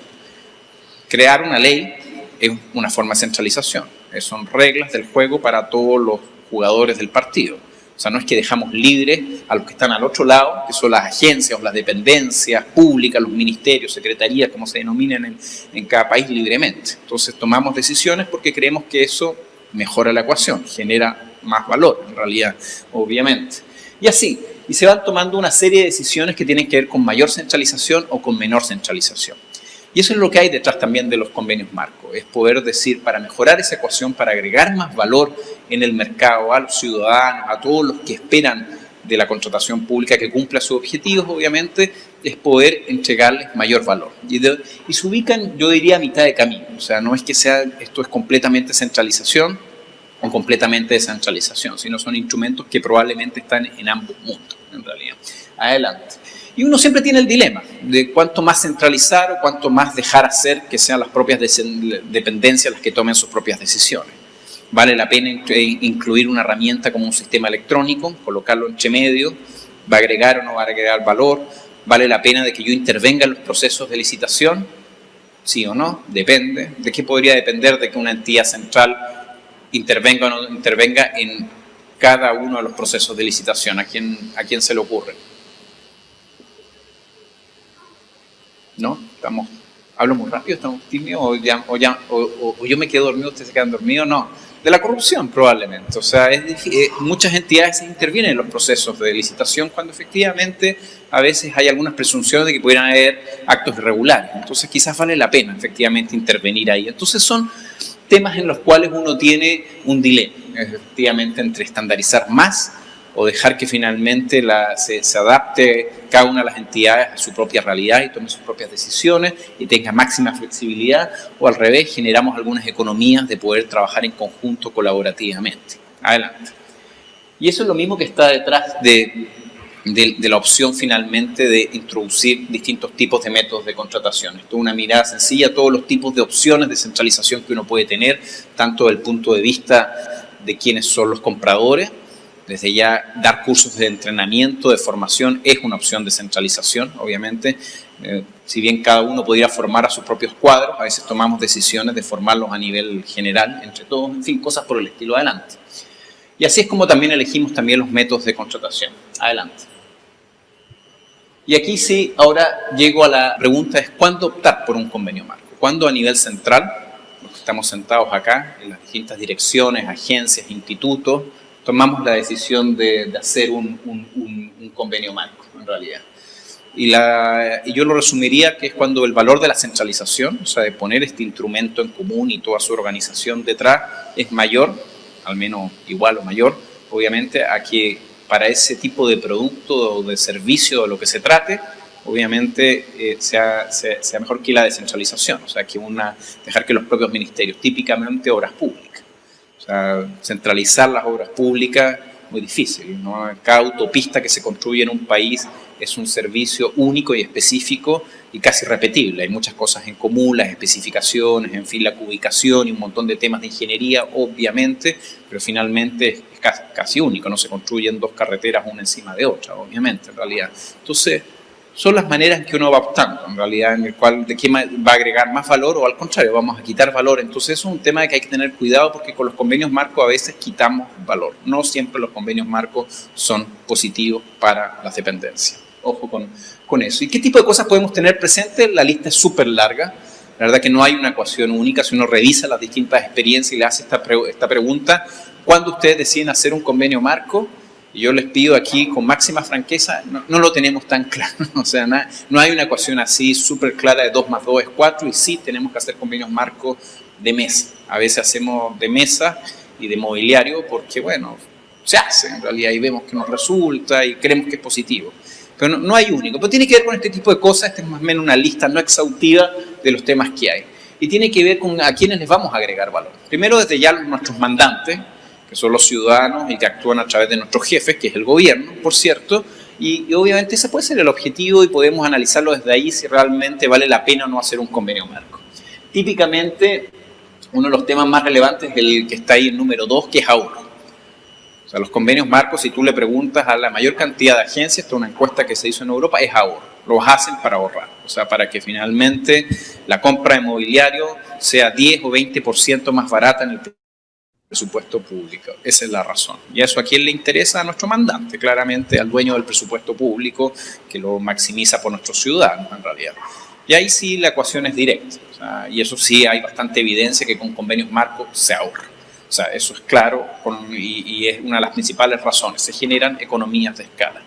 Speaker 4: Crear una ley es una forma de centralización. Son reglas del juego para todos los jugadores del partido. O sea, no es que dejamos libres a los que están al otro lado, que son las agencias o las dependencias públicas, los ministerios, secretarías, como se denominan en cada país, libremente. Entonces tomamos decisiones porque creemos que eso mejora la ecuación, genera más valor, en realidad, obviamente. Y así, y se van tomando una serie de decisiones que tienen que ver con mayor centralización o con menor centralización. Y eso es lo que hay detrás también de los convenios marco, es poder decir, para mejorar esa ecuación, para agregar más valor en el mercado a los ciudadanos, a todos los que esperan de la contratación pública que cumpla sus objetivos, obviamente, es poder entregarles mayor valor. Y se ubican, yo diría, a mitad de camino. O sea, no es que esto es completamente centralización o completamente descentralización, sino son instrumentos que probablemente están en ambos mundos, en realidad. Adelante. Y uno siempre tiene el dilema de cuánto más centralizar o cuánto más dejar hacer que sean las propias dependencias las que tomen sus propias decisiones. ¿Vale la pena incluir una herramienta como un sistema electrónico, colocarlo entre medio? ¿Va a agregar o no va a agregar valor? ¿Vale la pena de que yo intervenga en los procesos de licitación? ¿Sí o no? Depende. ¿De qué podría depender de que una entidad central intervenga o no intervenga en cada uno de los procesos de licitación? ¿A quién se le ocurre? ¿No? ¿Hablo muy rápido? ¿Estamos tímidos? ¿O yo me quedo dormido, ustedes se quedan dormidos? No. De la corrupción, probablemente. O sea, muchas entidades intervienen en los procesos de licitación cuando efectivamente a veces hay algunas presunciones de que pudieran haber actos irregulares. Entonces, quizás vale la pena efectivamente intervenir ahí. Entonces, son temas en los cuales uno tiene un dilema, efectivamente, entre estandarizar más o dejar que finalmente se adapte cada una de las entidades a su propia realidad y tome sus propias decisiones y tenga máxima flexibilidad, o al revés, generamos algunas economías de poder trabajar en conjunto colaborativamente. Adelante. Y eso es lo mismo que está detrás de la opción finalmente de introducir distintos tipos de métodos de contratación. Esto es una mirada sencilla a todos los tipos de opciones de centralización que uno puede tener, tanto desde el punto de vista de quiénes son los compradores. Desde ya dar cursos de entrenamiento, de formación, es una opción de centralización, obviamente. Si bien cada uno podría formar a sus propios cuadros, a veces tomamos decisiones de formarlos a nivel general, entre todos, en fin, cosas por el estilo. Adelante. Y así es como también elegimos también los métodos de contratación. Adelante. Y aquí sí, ahora llego a la pregunta, es ¿cuándo optar por un convenio marco? ¿Cuándo a nivel central, los que estamos sentados acá, en las distintas direcciones, agencias, institutos, tomamos la decisión de hacer un convenio marco, en realidad? Y yo lo resumiría que es cuando el valor de la centralización, o sea, de poner este instrumento en común y toda su organización detrás, es mayor, al menos igual o mayor, obviamente, a que para ese tipo de producto o de servicio de lo que se trate, obviamente sea mejor que la descentralización, o sea, que dejar que los propios ministerios, típicamente obras públicas, centralizar las obras públicas muy difícil, ¿no? Cada autopista que se construye en un país es un servicio único y específico y casi repetible. Hay muchas cosas en común, las especificaciones, en fin, la ubicación y un montón de temas de ingeniería, obviamente, pero finalmente es casi único, no se construyen dos carreteras una encima de otra, obviamente, en realidad. Entonces, son las maneras en que uno va optando, en realidad, en el cual de qué va a agregar más valor o al contrario, vamos a quitar valor. Entonces, eso es un tema de que hay que tener cuidado porque con los convenios marco a veces quitamos valor. No siempre los convenios marco son positivos para las dependencias. Ojo con eso. ¿Y qué tipo de cosas podemos tener presentes? La lista es súper larga. La verdad que no hay una ecuación única. Si uno revisa las distintas experiencias y le hace esta pregunta, ¿cuándo ustedes deciden hacer un convenio marco? Y yo les pido aquí con máxima franqueza, no lo tenemos tan claro, o sea, no hay una ecuación así súper clara de 2 más 2 es 4 y sí tenemos que hacer convenios marcos de mesa. A veces hacemos de mesa y de mobiliario porque, bueno, se hace en realidad y vemos que nos resulta y creemos que es positivo. Pero no hay único, pero tiene que ver con este tipo de cosas, esta es más o menos una lista no exhaustiva de los temas que hay. Y tiene que ver con a quiénes les vamos a agregar valor. Primero desde ya nuestros mandantes, que son los ciudadanos y que actúan a través de nuestros jefes, que es el gobierno, por cierto, y obviamente ese puede ser el objetivo y podemos analizarlo desde ahí si realmente vale la pena o no hacer un convenio marco. Típicamente, uno de los temas más relevantes es el que está ahí en número 2, que es ahorro. O sea, los convenios marcos, si tú le preguntas a la mayor cantidad de agencias, esta es una encuesta que se hizo en Europa, es ahorro. Los hacen para ahorrar, o sea, para que finalmente la compra de mobiliario sea 10 o 20% más barata en el presupuesto público. Esa es la razón. ¿Y eso a quién le interesa? A nuestro mandante, claramente al dueño del presupuesto público, que lo maximiza por nuestros ciudadanos, en realidad. Y ahí sí la ecuación es directa. O sea, y eso sí hay bastante evidencia que con convenios marcos se ahorra. O sea, eso es claro y es una de las principales razones. Se generan economías de escala.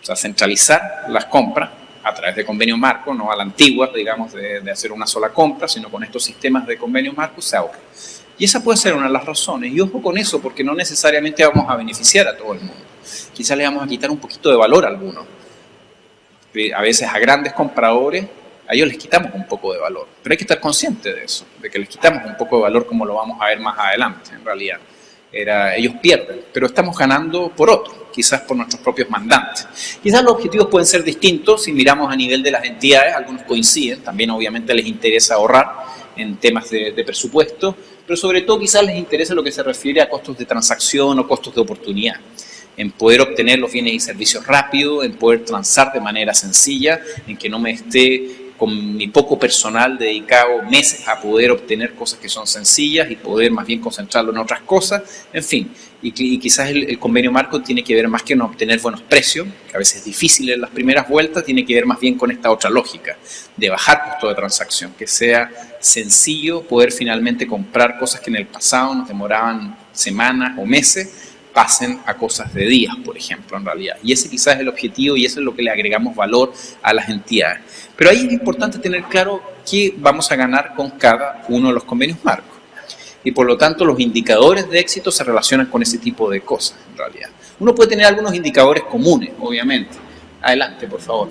Speaker 4: O sea, centralizar las compras a través de convenios marcos, no a la antigua, digamos, de hacer una sola compra, sino con estos sistemas de convenios marcos se ahorra. Y esa puede ser una de las razones. Y ojo con eso, porque no necesariamente vamos a beneficiar a todo el mundo. Quizás le vamos a quitar un poquito de valor a algunos. A veces a grandes compradores, a ellos les quitamos un poco de valor. Pero hay que estar consciente de eso, de que les quitamos un poco de valor como lo vamos a ver más adelante, en realidad. Ellos pierden, pero estamos ganando por otro, quizás por nuestros propios mandantes. Quizás los objetivos pueden ser distintos si miramos a nivel de las entidades, algunos coinciden, también obviamente les interesa ahorrar en temas de presupuesto, pero sobre todo quizás les interesa lo que se refiere a costos de transacción o costos de oportunidad, en poder obtener los bienes y servicios rápido, en poder transar de manera sencilla, en que no me esté con mi poco personal dedicado meses a poder obtener cosas que son sencillas y poder más bien concentrarlo en otras cosas, en fin. Y quizás el convenio marco tiene que ver más que en obtener buenos precios, que a veces es difícil en las primeras vueltas, tiene que ver más bien con esta otra lógica, de bajar costo de transacción, que sea sencillo poder finalmente comprar cosas que en el pasado nos demoraban semanas o meses, pasen a cosas de días, por ejemplo, en realidad. Y ese quizás es el objetivo y eso es lo que le agregamos valor a las entidades. Pero ahí es importante tener claro qué vamos a ganar con cada uno de los convenios marcos. Y por lo tanto, los indicadores de éxito se relacionan con ese tipo de cosas, en realidad. Uno puede tener algunos indicadores comunes, obviamente. Adelante, por favor.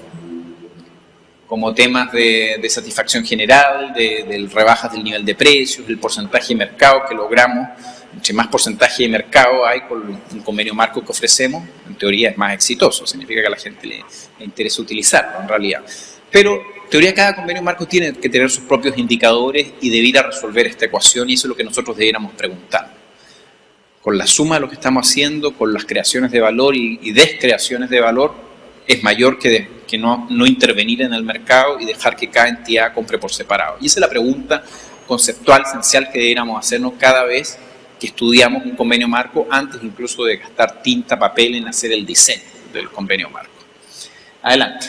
Speaker 4: Como temas de satisfacción general, de rebajas del nivel de precios, el porcentaje de mercado que logramos. Entre más porcentaje de mercado hay con un convenio marco que ofrecemos, en teoría es más exitoso, significa que a la gente le interesa utilizarlo en realidad. Pero en teoría cada convenio marco tiene que tener sus propios indicadores y debiera resolver esta ecuación y eso es lo que nosotros debiéramos preguntar. Con la suma de lo que estamos haciendo, con las creaciones de valor y descreaciones de valor, es mayor que no intervenir en el mercado y dejar que cada entidad compre por separado. Y esa es la pregunta conceptual esencial que debiéramos hacernos cada vez que estudiamos un convenio marco antes incluso de gastar tinta, papel en hacer el diseño del convenio marco. Adelante.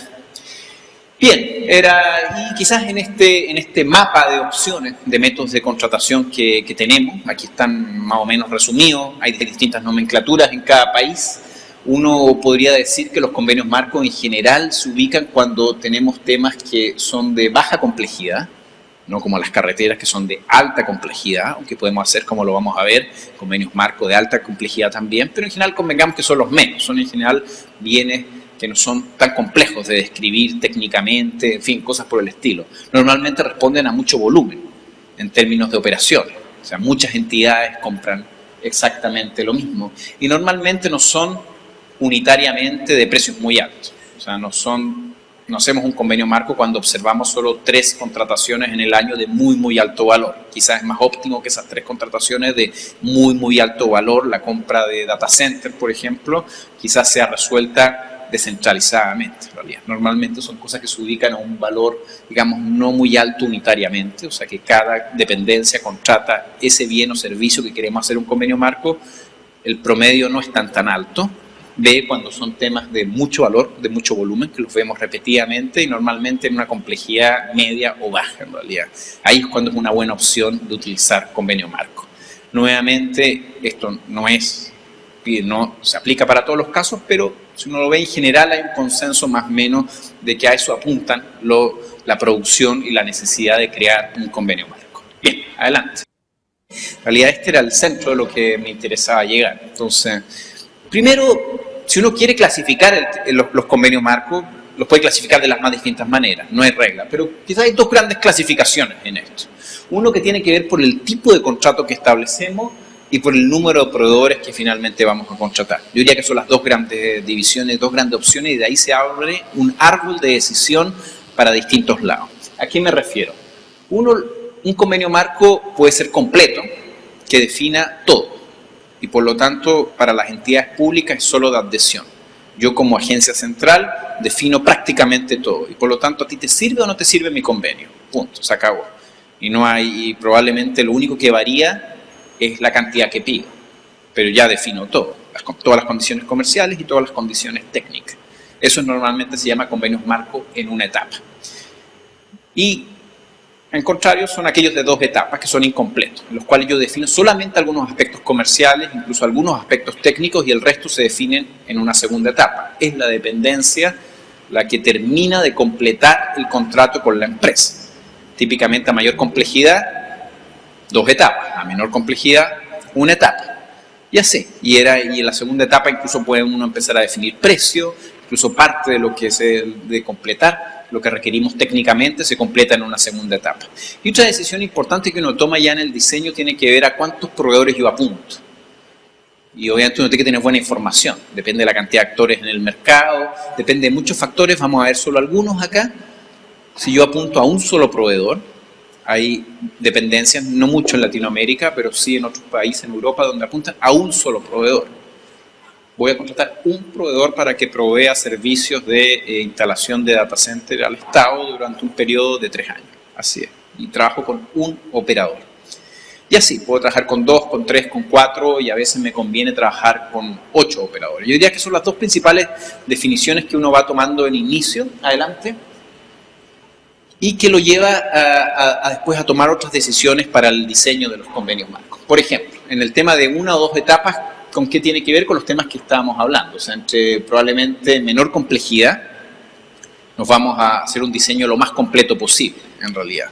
Speaker 4: Bien, y quizás en este mapa de opciones de métodos de contratación que tenemos, aquí están más o menos resumidos, hay distintas nomenclaturas en cada país. Uno podría decir que los convenios marcos en general se ubican cuando tenemos temas que son de baja complejidad, no como las carreteras que son de alta complejidad, aunque podemos hacer, como lo vamos a ver, convenios marco de alta complejidad también, pero en general convengamos que son los menos, son en general bienes que no son tan complejos de describir técnicamente, en fin, cosas por el estilo. Normalmente responden a mucho volumen en términos de operaciones, o sea, muchas entidades compran exactamente lo mismo. Y normalmente no son unitariamente de precios muy altos. O sea, no hacemos un convenio marco cuando observamos solo 3 contrataciones en el año de muy alto valor. Quizás es más óptimo que esas 3 contrataciones de muy alto valor, la compra de data center, por ejemplo, quizás sea resuelta descentralizadamente, en realidad. Normalmente son cosas que se ubican a un valor, digamos, no muy alto unitariamente, o sea que cada dependencia contrata ese bien o servicio que queremos hacer un convenio marco, el promedio no es tan alto. B, cuando son temas de mucho valor, de mucho volumen, que los vemos repetidamente y normalmente en una complejidad media o baja en realidad. Ahí es cuando es una buena opción de utilizar convenio marco. Nuevamente, esto no se aplica para todos los casos, pero si uno lo ve en general hay un consenso más o menos de que a eso apuntan la producción y la necesidad de crear un convenio marco. Bien, adelante. En realidad este era el centro de lo que me interesaba llegar. Entonces, primero, si uno quiere clasificar los convenios marcos, los puede clasificar de las más distintas maneras, no hay regla, pero quizás hay 2 grandes clasificaciones en esto. Uno que tiene que ver por el tipo de contrato que establecemos y por el número de proveedores que finalmente vamos a contratar. Yo diría que son las 2 grandes divisiones, 2 grandes opciones, y de ahí se abre un árbol de decisión para distintos lados. ¿A qué me refiero? Un convenio marco puede ser completo, que defina todo. Y por lo tanto, para las entidades públicas es solo de adhesión. Yo como agencia central defino prácticamente todo. Y por lo tanto, ¿a ti te sirve o no te sirve mi convenio? Punto, se acabó. Y probablemente lo único que varía es la cantidad que pido. Pero ya defino todo. Todas las condiciones comerciales y todas las condiciones técnicas. Eso normalmente se llama convenios marco en una etapa. Y en contrario, son aquellos de 2 etapas que son incompletos, en los cuales yo defino solamente algunos aspectos comerciales, incluso algunos aspectos técnicos, y el resto se definen en una segunda etapa. Es la dependencia la que termina de completar el contrato con la empresa. Típicamente a mayor complejidad, 2 etapas, a menor complejidad, 1 etapa. Y así, y en la segunda etapa incluso puede uno empezar a definir precio, incluso parte de lo que de completar, lo que requerimos técnicamente se completa en una segunda etapa. Y otra decisión importante que uno toma ya en el diseño tiene que ver a cuántos proveedores yo apunto. Y obviamente uno tiene que tener buena información, depende de la cantidad de actores en el mercado, depende de muchos factores, vamos a ver solo algunos acá. Si yo apunto a un solo proveedor, hay dependencias, no mucho en Latinoamérica, pero sí en otros países en Europa donde apuntan a un solo proveedor. Voy a contratar un proveedor para que provea servicios de instalación de data center al Estado durante un periodo de 3 años. Así es. Y trabajo con un operador. Y así, puedo trabajar con 2, con 3, con 4 y a veces me conviene trabajar con 8 operadores. Yo diría que son las 2 principales definiciones que uno va tomando en inicio, adelante, y que lo lleva a después a tomar otras decisiones para el diseño de los convenios marcos. Por ejemplo, en el tema de 1 o 2 etapas, ¿con qué tiene que ver? Con los temas que estábamos hablando. O sea, entre probablemente menor complejidad, nos vamos a hacer un diseño lo más completo posible, en realidad.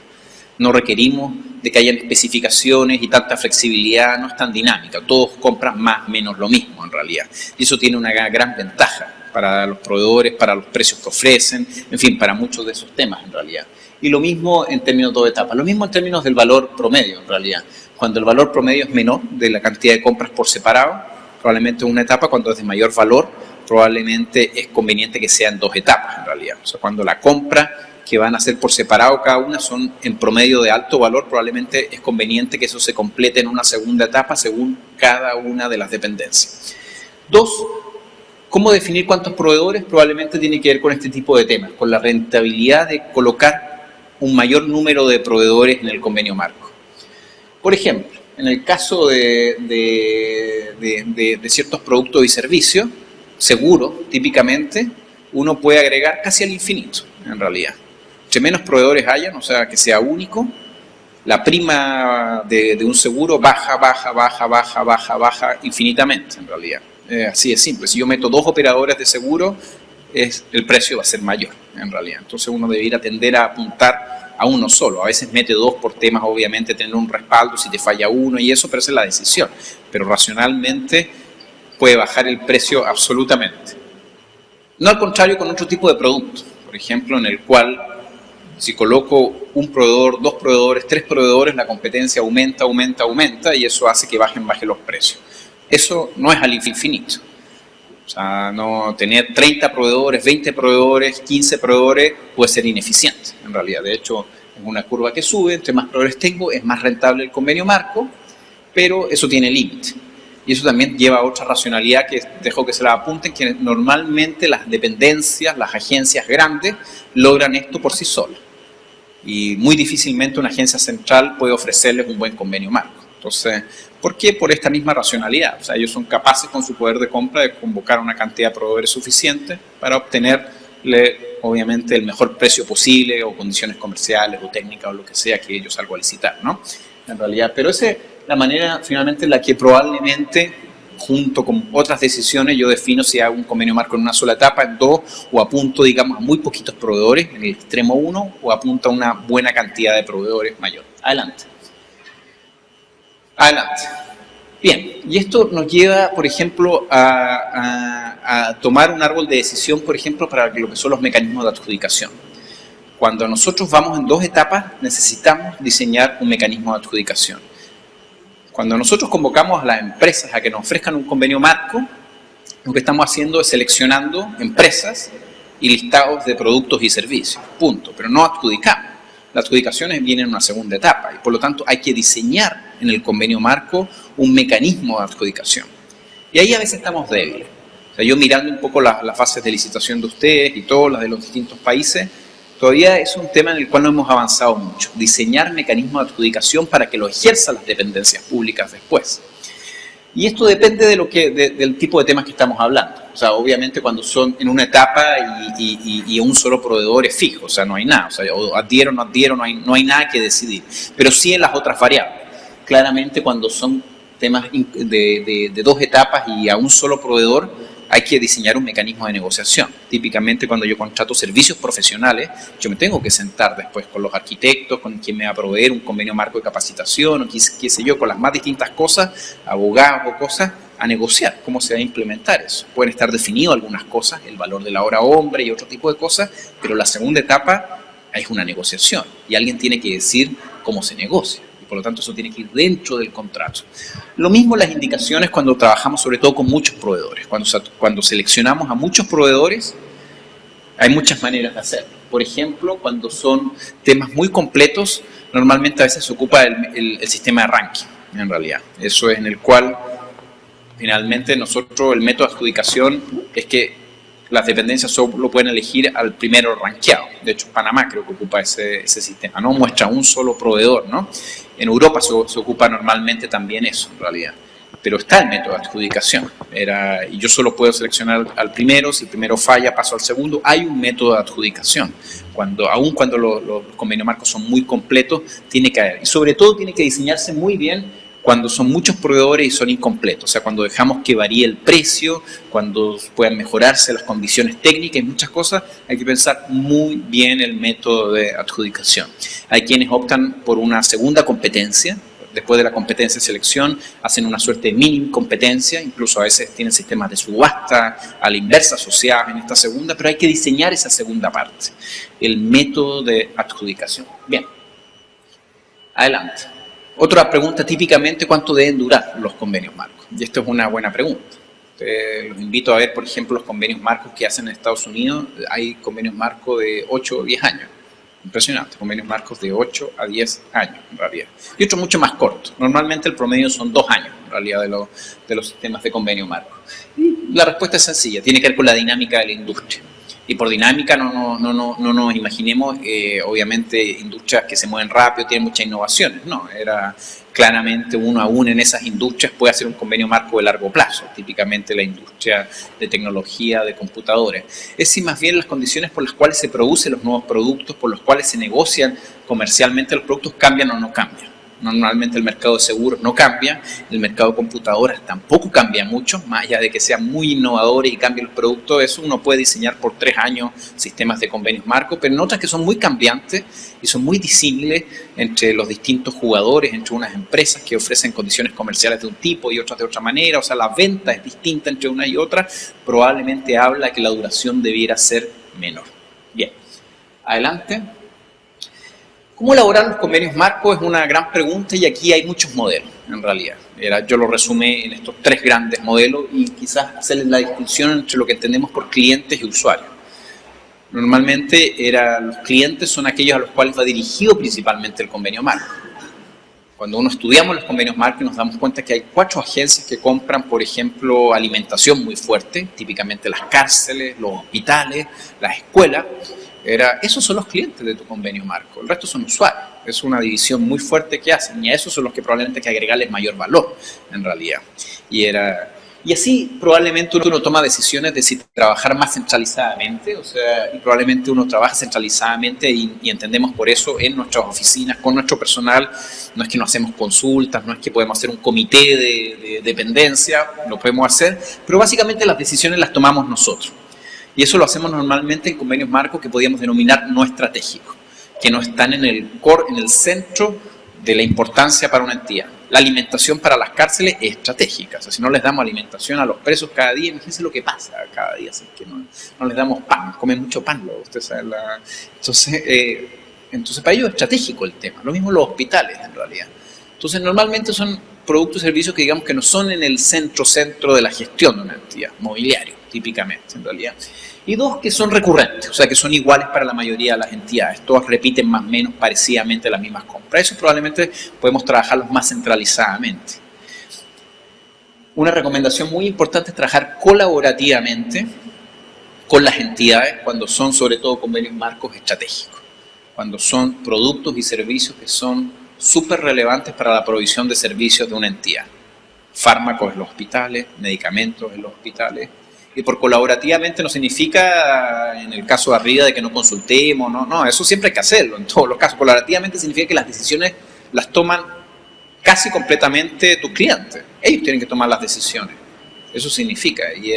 Speaker 4: No requerimos de que haya especificaciones y tanta flexibilidad, no es tan dinámica. Todos compran más o menos lo mismo, en realidad. Y eso tiene una gran ventaja para los proveedores, para los precios que ofrecen, en fin, para muchos de esos temas, en realidad. Y lo mismo en términos de 2 etapas. Lo mismo en términos del valor promedio, en realidad. Cuando el valor promedio es menor de la cantidad de compras por separado, probablemente en una etapa, cuando es de mayor valor, probablemente es conveniente que sea en 2 etapas, en realidad. O sea, cuando la compra que van a hacer por separado cada una son en promedio de alto valor, probablemente es conveniente que eso se complete en una segunda etapa según cada una de las dependencias. 2, ¿cómo definir cuántos proveedores? Probablemente tiene que ver con este tipo de temas, con la rentabilidad de colocar un mayor número de proveedores en el convenio marco. Por ejemplo, en el caso de ciertos productos y servicios, seguro, típicamente, uno puede agregar casi al infinito, en realidad. Entre menos proveedores hayan, o sea, que sea único, la prima de un seguro baja infinitamente, en realidad. Así de simple. Si yo meto 2 operadores de seguro, el precio va a ser mayor, en realidad. Entonces uno debería tender a apuntar a uno solo. A veces mete 2 por temas, obviamente, tener un respaldo si te falla uno y eso, pero esa es la decisión. Pero racionalmente puede bajar el precio absolutamente. No al contrario con otro tipo de producto, por ejemplo, en el cual Si coloco un proveedor, dos proveedores, tres proveedores, la competencia aumenta y eso hace que bajen los precios. Eso no es al infinito. O sea, no tener 30 proveedores, 20 proveedores, 15 proveedores puede ser ineficiente, en realidad. De hecho, es una curva que sube, entre más proveedores tengo, es más rentable el convenio marco, pero eso tiene límite. Y eso también lleva a otra racionalidad que dejo que se la apunten, que normalmente las dependencias, las agencias grandes, logran esto por sí solas. Y muy difícilmente una agencia central puede ofrecerles un buen convenio marco. Entonces, ¿por qué? Por esta misma racionalidad. O sea, ellos son capaces con su poder de compra de convocar una cantidad de proveedores suficiente para obtenerle, obviamente, el mejor precio posible o condiciones comerciales o técnicas o lo que sea que ellos salgan a licitar, ¿no? En realidad, pero esa es la manera finalmente en la que probablemente, junto con otras decisiones, yo defino si hago un convenio marco en una sola etapa, en dos, o apunto, digamos, a muy poquitos proveedores en el extremo 1, o apunto a una buena cantidad de proveedores mayor. Adelante. Adelante. Bien, y esto nos lleva, por ejemplo, a tomar un árbol de decisión, por ejemplo, para lo que son los mecanismos de adjudicación. Cuando nosotros vamos en dos etapas, necesitamos diseñar un mecanismo de adjudicación. Cuando nosotros convocamos a las empresas a que nos ofrezcan un convenio marco, lo que estamos haciendo es seleccionando empresas y listados de productos y servicios, punto, pero no adjudicamos. Las adjudicaciones vienen en una segunda etapa y por lo tanto hay que diseñar en el convenio marco un mecanismo de adjudicación. Y ahí a veces estamos débiles. O sea, yo mirando un poco las fases de licitación de ustedes y todas las de los distintos países, todavía es un tema en el cual no hemos avanzado mucho. Diseñar mecanismos de adjudicación para que lo ejerzan las dependencias públicas después. Y esto depende del tipo de temas que estamos hablando. O sea, obviamente cuando son en una etapa y un solo proveedor es fijo, o sea, no hay nada. O sea, o adhiero o no adhiero, no hay nada que decidir. Pero sí en las otras variables. Claramente cuando son temas de dos etapas y a un solo proveedor, hay que diseñar un mecanismo de negociación. Típicamente cuando yo contrato servicios profesionales, yo me tengo que sentar después con los arquitectos, con quien me va a proveer un convenio marco de capacitación, o qué sé yo, con las más distintas cosas, abogados o cosas, a negociar cómo se va a implementar eso. Pueden estar definidos algunas cosas, el valor de la hora hombre y otro tipo de cosas, pero la segunda etapa es una negociación y alguien tiene que decir cómo se negocia. Por lo tanto, eso tiene que ir dentro del contrato. Lo mismo las indicaciones cuando trabajamos sobre todo con muchos proveedores. Cuando seleccionamos a muchos proveedores, hay muchas maneras de hacerlo. Por ejemplo, cuando son temas muy completos, normalmente a veces se ocupa el sistema de ranking, en realidad. Eso es en el cual, finalmente, nosotros, el método de adjudicación es que las dependencias solo pueden elegir al primero rankeado. De hecho, Panamá creo que ocupa ese sistema, ¿no? Muestra un solo proveedor, ¿no? En Europa se ocupa normalmente también eso, en realidad. Pero está el método de adjudicación. Y yo solo puedo seleccionar al primero, si el primero falla, paso al segundo. Hay un método de adjudicación. Aun cuando los convenios marcos son muy completos, tiene que haber. Y sobre todo tiene que diseñarse muy bien cuando son muchos proveedores y son incompletos, o sea, cuando dejamos que varíe el precio, cuando puedan mejorarse las condiciones técnicas y muchas cosas, hay que pensar muy bien el método de adjudicación. Hay quienes optan por una segunda competencia, después de la competencia de selección, hacen una suerte de mini competencia, incluso a veces tienen sistemas de subasta a la inversa asociados en esta segunda, pero hay que diseñar esa segunda parte, el método de adjudicación. Bien, adelante. Otra pregunta, típicamente, ¿cuánto deben durar los convenios marcos? Y esto es una buena pregunta. Los invito a ver, por ejemplo, los convenios marcos que hacen en Estados Unidos. Hay convenios marcos de 8 o 10 años. Impresionante, convenios marcos de 8 a 10 años, en realidad. Y otros mucho más cortos. Normalmente el promedio son 2 años, en realidad, de los sistemas de convenio marco. Y la respuesta es sencilla, tiene que ver con la dinámica de la industria. Y por dinámica no nos imaginemos, obviamente, industrias que se mueven rápido, tienen muchas innovaciones. No, era claramente uno a uno en esas industrias puede hacer un convenio marco de largo plazo, típicamente la industria de tecnología, de computadores. Es si más bien las condiciones por las cuales se producen los nuevos productos, por los cuales se negocian comercialmente los productos, cambian o no cambian. Normalmente el mercado de seguros no cambia, el mercado de computadoras tampoco cambia mucho, más allá de que sean muy innovadores y cambien los productos, eso uno puede diseñar por 3 años sistemas de convenios marco, pero en otras que son muy cambiantes y son muy disímiles entre los distintos jugadores, entre unas empresas que ofrecen condiciones comerciales de un tipo y otras de otra manera, o sea, la venta es distinta entre una y otra, probablemente habla que la duración debiera ser menor. Bien, adelante. ¿Cómo elaborar los convenios marco? Es una gran pregunta y aquí hay muchos modelos, en realidad. Yo lo resumí en estos 3 grandes modelos y quizás hacer la distinción entre lo que entendemos por clientes y usuarios. Normalmente los clientes son aquellos a los cuales va dirigido principalmente el convenio marco. Cuando uno estudiamos los convenios marco nos damos cuenta que hay 4 agencias que compran, por ejemplo, alimentación muy fuerte, típicamente las cárceles, los hospitales, las escuelas. Esos son los clientes de tu convenio marco, el resto son usuarios. Es una división muy fuerte que hacen y a esos son los que probablemente hay que agregarles mayor valor, en realidad. Y así probablemente uno toma decisiones de si trabajar más centralizadamente, y probablemente uno trabaja centralizadamente y entendemos por eso en nuestras oficinas, con nuestro personal, no es que no hacemos consultas, no es que podemos hacer un comité de dependencia, lo podemos hacer, pero básicamente las decisiones las tomamos nosotros. Y eso lo hacemos normalmente en convenios marcos que podríamos denominar no estratégicos, que no están en el core, en el centro de la importancia para una entidad. La alimentación para las cárceles es estratégica. O sea, si no les damos alimentación a los presos cada día, imagínense lo que pasa cada día. Si es que no les damos pan, comen mucho pan, usted sabe. Entonces, para ellos es estratégico el tema. Lo mismo los hospitales, en realidad. Entonces, normalmente son productos y servicios que digamos que no son en el centro de la gestión de una entidad, mobiliario, típicamente, en realidad. Y 2 que son recurrentes, o sea, que son iguales para la mayoría de las entidades. Todas repiten más o menos parecidamente las mismas compras. Eso probablemente podemos trabajarlos más centralizadamente. Una recomendación muy importante es trabajar colaborativamente con las entidades cuando son sobre todo convenios marcos estratégicos, cuando son productos y servicios que son súper relevantes para la provisión de servicios de una entidad. Fármacos en los hospitales, medicamentos en los hospitales. Y por colaborativamente no significa, en el caso de arriba, de que no consultemos, no, eso siempre hay que hacerlo, en todos los casos. Colaborativamente significa que las decisiones las toman casi completamente tus clientes. Ellos tienen que tomar las decisiones. Eso significa, y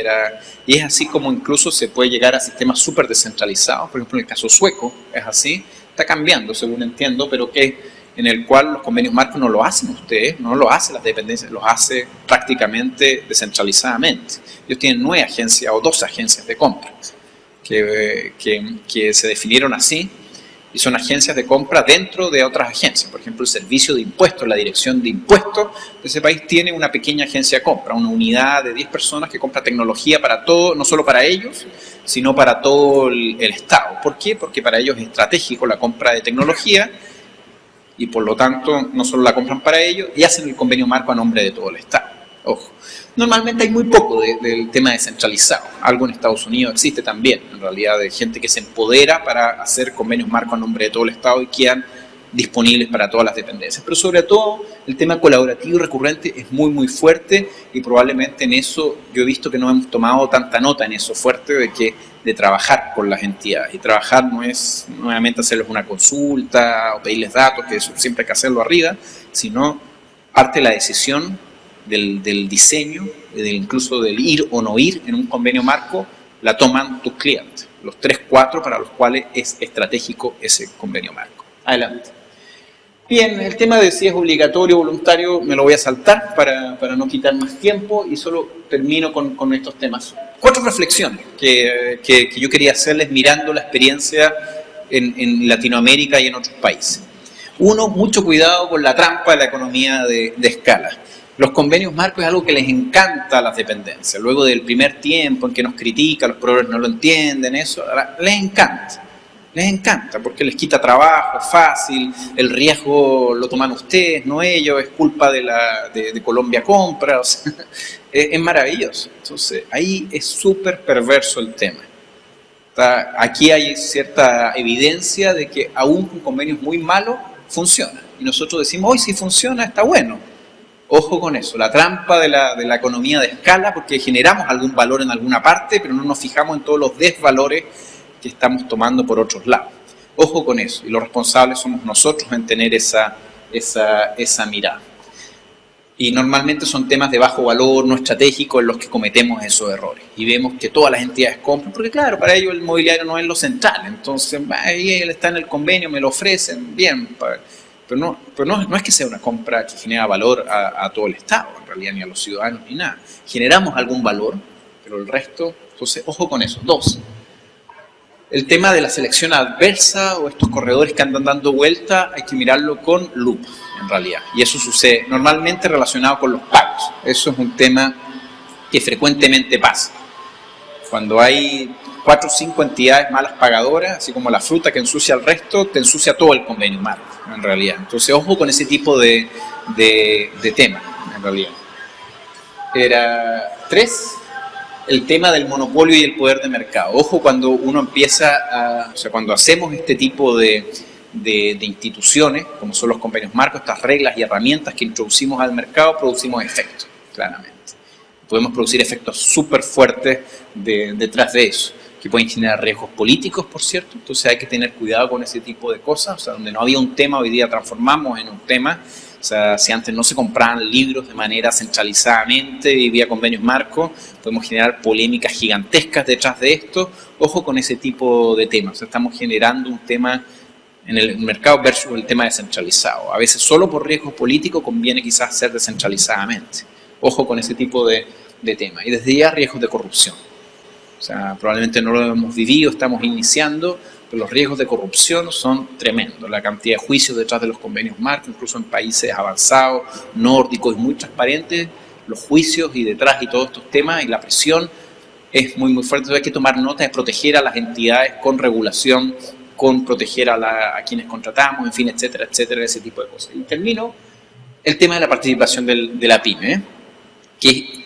Speaker 4: es así como incluso se puede llegar a sistemas súper descentralizados. Por ejemplo, en el caso sueco es así, está cambiando según entiendo, pero que en el cual los convenios marcos no lo hacen ustedes, no lo hacen las dependencias, los hace prácticamente descentralizadamente. Ellos tienen 9 agencias o 2 agencias de compra que se definieron así y son agencias de compra dentro de otras agencias. Por ejemplo, el servicio de impuestos, la dirección de impuestos de ese país tiene una pequeña agencia de compra, una unidad de 10 personas que compra tecnología para todo, no solo para ellos, sino para todo el Estado. ¿Por qué? Porque para ellos es estratégico la compra de tecnología y por lo tanto no solo la compran para ellos y hacen el convenio marco a nombre de todo el Estado. Ojo, normalmente hay muy poco del tema descentralizado. Algo en Estados Unidos existe también, en realidad, de gente que se empodera para hacer convenios marco a nombre de todo el Estado y quedan disponibles para todas las dependencias. Pero sobre todo, el tema colaborativo y recurrente es muy, muy fuerte y probablemente en eso yo he visto que no hemos tomado tanta nota en eso fuerte de trabajar con las entidades. Y trabajar no es nuevamente hacerles una consulta o pedirles datos, que eso siempre hay que hacerlo arriba, sino parte de la decisión del diseño, incluso del ir o no ir en un convenio marco, la toman tus clientes, los 3, 4 para los cuales es estratégico ese convenio marco. Adelante. Bien, el tema de si es obligatorio o voluntario me lo voy a saltar para no quitar más tiempo y solo termino con estos temas. 4 reflexiones que yo quería hacerles mirando la experiencia en Latinoamérica y en otros países. 1, mucho cuidado con la trampa de la economía de escala. Los convenios marcos es algo que les encanta a las dependencias. Luego del primer tiempo en que nos critican, los proveedores no lo entienden, eso les encanta. Les encanta porque les quita trabajo, es fácil, el riesgo lo toman ustedes, no ellos, es culpa de Colombia Compra, o sea, es maravilloso. Entonces, ahí es súper perverso el tema. Aquí hay cierta evidencia de que aún con convenios muy malos, funciona. Y nosotros decimos, hoy si funciona, está bueno. Ojo con eso, la trampa de la economía de escala, porque generamos algún valor en alguna parte, pero no nos fijamos en todos los desvalores que estamos tomando por otros lados. Ojo con eso, y los responsables somos nosotros en tener esa mirada. Y normalmente son temas de bajo valor, no estratégicos, en los que cometemos esos errores. Y vemos que todas las entidades compran, porque claro, para ellos el mobiliario no es lo central, entonces ahí él está en el convenio, me lo ofrecen, bien, pero no es que sea una compra que genera valor a todo el Estado, en realidad, ni a los ciudadanos, ni nada. Generamos algún valor, pero el resto, entonces, ojo con eso. 2, El tema de la selección adversa o estos corredores que andan dando vuelta hay que mirarlo con lupa, en realidad. Y eso sucede normalmente relacionado con los pagos. Eso es un tema que frecuentemente pasa. Cuando hay 4 o 5 entidades malas pagadoras, así como la fruta que ensucia al resto, te ensucia todo el convenio marco, en realidad. Entonces, ojo con ese tipo de temas, en realidad. Era 3. El tema del monopolio y el poder de mercado. Ojo cuando uno empieza cuando hacemos este tipo de instituciones, como son los convenios marcos, estas reglas y herramientas que introducimos al mercado, producimos efectos, claramente. Podemos producir efectos súper fuertes detrás de eso, que pueden generar riesgos políticos, por cierto. Entonces hay que tener cuidado con ese tipo de cosas. O sea, donde no había un tema, hoy día transformamos en un tema. O sea, si antes no se compraban libros de manera centralizadamente y vía convenios marcos, podemos generar polémicas gigantescas detrás de esto. Ojo con ese tipo de temas. O sea, estamos generando un tema en el mercado versus el tema descentralizado. A veces solo por riesgo político conviene quizás hacer descentralizadamente. Ojo con ese tipo de temas. Y desde ya riesgos de corrupción. O sea, probablemente no lo hemos vivido, estamos iniciando, pero los riesgos de corrupción son tremendos. La cantidad de juicios detrás de los convenios marcos, incluso en países avanzados, nórdicos y muy transparentes, los juicios y detrás y todos estos temas y la presión es muy, muy fuerte. Entonces hay que tomar nota de proteger a las entidades con regulación, con proteger a quienes contratamos, en fin, etcétera, etcétera, ese tipo de cosas. Y termino el tema de la participación de la pyme, que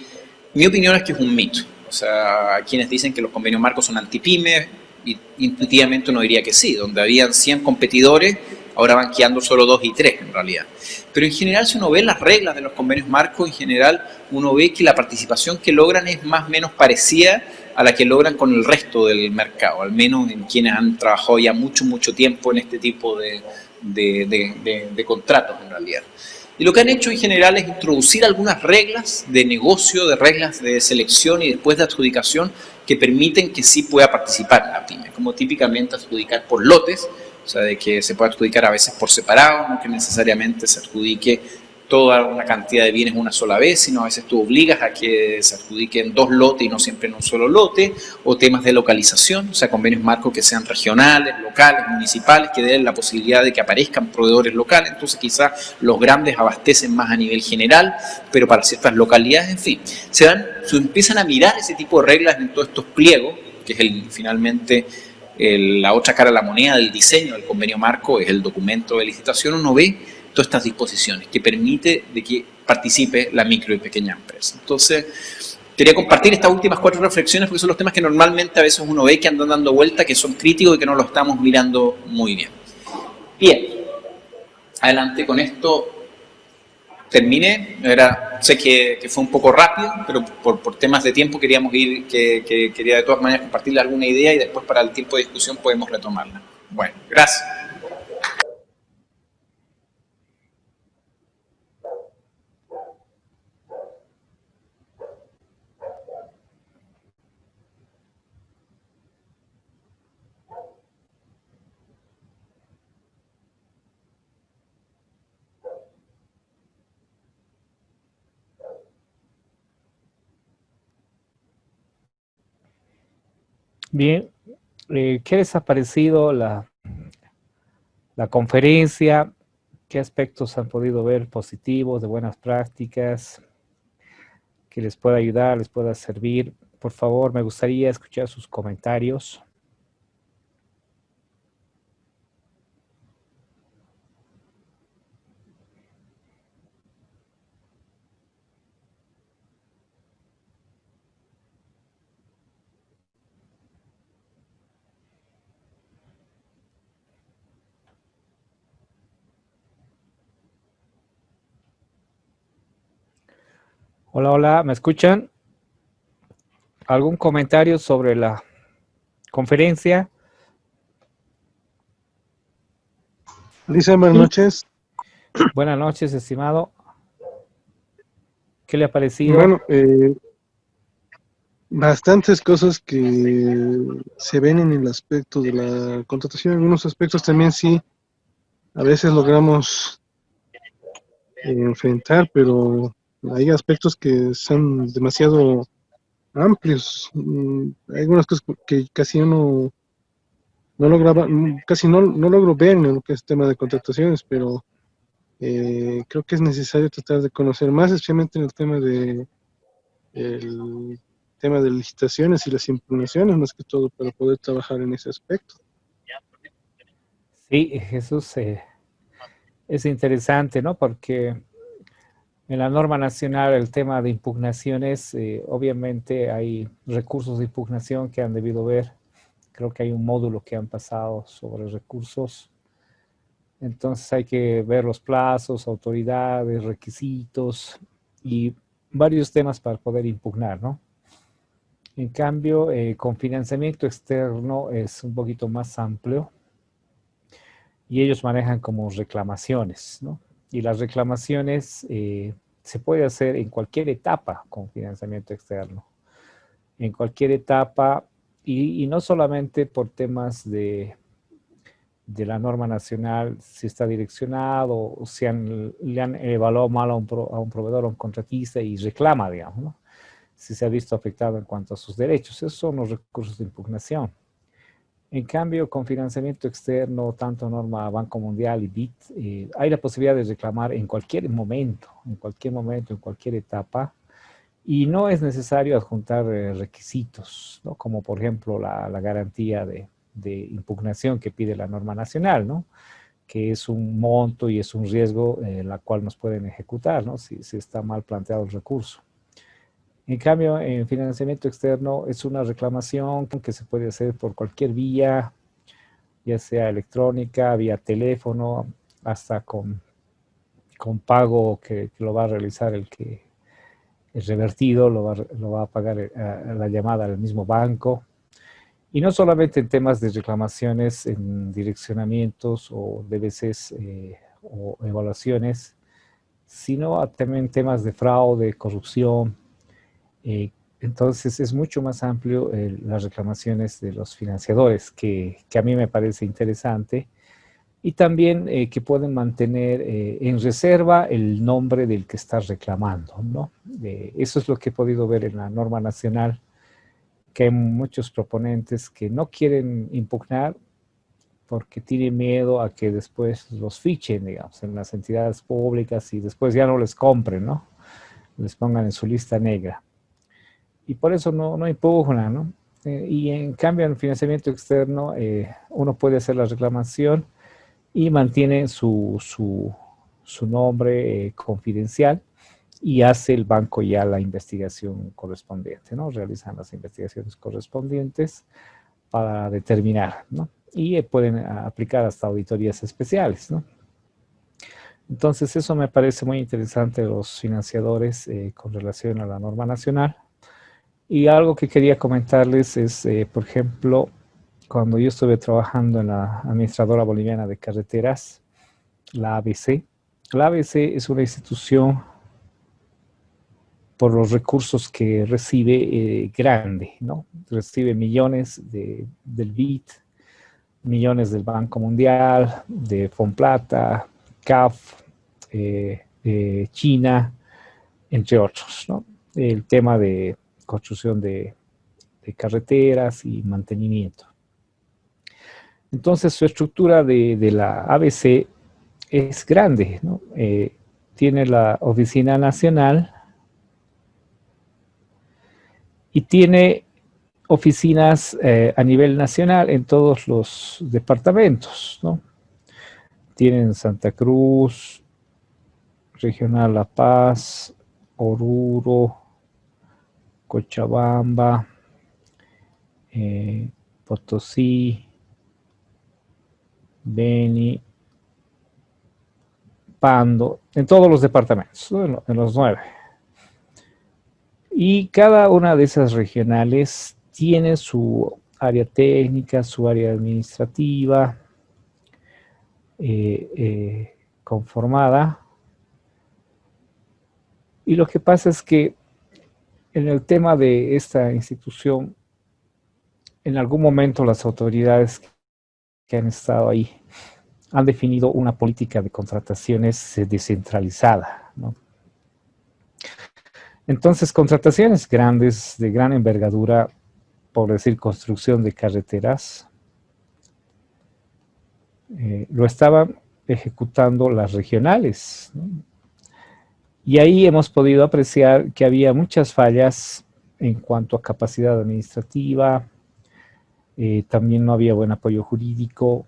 Speaker 4: mi opinión es que es un mito. O sea, quienes dicen que los convenios marcos son antipymes, y intuitivamente uno diría que sí, donde habían 100 competidores, ahora van quedando solo 2 y 3 en realidad. Pero en general, si uno ve las reglas de los convenios marcos, en general uno ve que la participación que logran es más o menos parecida a la que logran con el resto del mercado, al menos en quienes han trabajado ya mucho, mucho tiempo en este tipo de contratos en realidad. Y lo que han hecho en general es introducir algunas reglas de negocio, de reglas de selección y después de adjudicación que permiten que sí pueda participar la pyme, como típicamente adjudicar por lotes, o sea, de que se pueda adjudicar a veces por separado, no que necesariamente se adjudique toda una cantidad de bienes una sola vez, sino a veces tú obligas a que se adjudiquen 2 lotes y no siempre en un solo lote, o temas de localización, o sea, convenios marcos que sean regionales, locales, municipales, que den la posibilidad de que aparezcan proveedores locales. Entonces quizás los grandes abastecen más a nivel general, pero para ciertas localidades, en fin, se empiezan a mirar ese tipo de reglas en todos estos pliegos, que es finalmente la otra cara de la moneda del diseño del convenio marco, es el documento de licitación. Uno ve todas estas disposiciones que permite de que participe la micro y pequeña empresa. Entonces, quería compartir estas últimas 4 reflexiones porque son los temas que normalmente a veces uno ve que andan dando vuelta, que son críticos y que no lo estamos mirando muy bien. Bien, adelante con esto. Terminé. Sé que fue un poco rápido, pero por temas de tiempo queríamos quería de todas maneras compartirle alguna idea y después para el tiempo de discusión podemos retomarla. Bueno, gracias.
Speaker 1: Bien, ¿qué les ha parecido la conferencia? ¿Qué aspectos han podido ver positivos, de buenas prácticas, que les pueda ayudar, les pueda servir? Por favor, me gustaría escuchar sus comentarios. Hola, hola, ¿me escuchan? ¿Algún comentario sobre la conferencia?
Speaker 2: Lisa, buenas noches.
Speaker 1: Buenas noches, estimado. ¿Qué le ha parecido?
Speaker 2: Bueno, bastantes cosas que se ven en el aspecto de la contratación. En algunos aspectos también sí, a veces logramos enfrentar, pero hay aspectos que son demasiado amplios. Hay algunas cosas que casi uno casi no logro ver en lo que es tema de contrataciones, pero creo que es necesario tratar de conocer más, especialmente en el tema de licitaciones y las impugnaciones, más que todo, para poder trabajar en ese aspecto.
Speaker 1: Sí, Jesús, es interesante, ¿no? Porque en la norma nacional el tema de impugnaciones, obviamente hay recursos de impugnación que han debido ver. Creo que hay un módulo que han pasado sobre recursos. Entonces hay que ver los plazos, autoridades, requisitos y varios temas para poder impugnar, ¿no? En cambio, con financiamiento externo es un poquito más amplio y ellos manejan como reclamaciones, ¿no? Y las reclamaciones se puede hacer en cualquier etapa con financiamiento externo. En cualquier etapa y no solamente por temas de la norma nacional, si está direccionado o si le han evaluado mal a un proveedor o a un contratista y reclama, digamos, ¿no? Si se ha visto afectado en cuanto a sus derechos. Esos son los recursos de impugnación. En cambio, con financiamiento externo, tanto norma Banco Mundial y BID, hay la posibilidad de reclamar en cualquier momento, en cualquier etapa, y no es necesario adjuntar requisitos, ¿no? Como por ejemplo la garantía de impugnación que pide la norma nacional, ¿no? Que es un monto y es un riesgo la cual nos pueden ejecutar, ¿no? Si está mal planteado el recurso. En cambio, en financiamiento externo es una reclamación que se puede hacer por cualquier vía, ya sea electrónica, vía teléfono, hasta con pago que lo va a realizar el revertido, lo va a pagar a la llamada al mismo banco. Y no solamente en temas de reclamaciones, en direccionamientos o DBCs o evaluaciones, sino también temas de fraude, corrupción. Entonces es mucho más amplio las reclamaciones de los financiadores, que a mí me parece interesante, y también que pueden mantener en reserva el nombre del que está reclamando, ¿no? Eso es lo que he podido ver en la norma nacional, que hay muchos proponentes que no quieren impugnar porque tienen miedo a que después los fichen, digamos, en las entidades públicas y después ya no les compren, ¿no? Les pongan en su lista negra. Y por eso no impugnan, ¿no? Y en cambio, en financiamiento externo, uno puede hacer la reclamación y mantiene su nombre confidencial, y hace el banco ya la investigación correspondiente, ¿no? Realizan las investigaciones correspondientes para determinar, ¿no? Y pueden aplicar hasta auditorías especiales, ¿no? Entonces, eso me parece muy interesante de los financiadores con relación a la norma nacional. Y algo que quería comentarles es, por ejemplo, cuando yo estuve trabajando en la Administradora Boliviana de Carreteras, la ABC. La ABC es una institución por los recursos que recibe grande, ¿no? Recibe millones del BID, millones del Banco Mundial, de Fonplata, CAF, China, entre otros, ¿no? El tema de construcción de carreteras y mantenimiento. Entonces, su estructura de la ABC es grande, ¿no? Tiene la oficina nacional y tiene oficinas a nivel nacional en todos los departamentos, ¿no? Tienen Santa Cruz, Regional La Paz, Oruro, Cochabamba, Potosí, Beni, Pando, en todos los departamentos, ¿no? En los 9. Y cada una de esas regionales tiene su área técnica, su área administrativa conformada. Y lo que pasa es que en el tema de esta institución, en algún momento las autoridades que han estado ahí han definido una política de contrataciones descentralizada, ¿no? Entonces, contrataciones grandes, de gran envergadura, por decir construcción de carreteras, lo estaban ejecutando las regionales, ¿no? Y ahí hemos podido apreciar que había muchas fallas en cuanto a capacidad administrativa, también no había buen apoyo jurídico,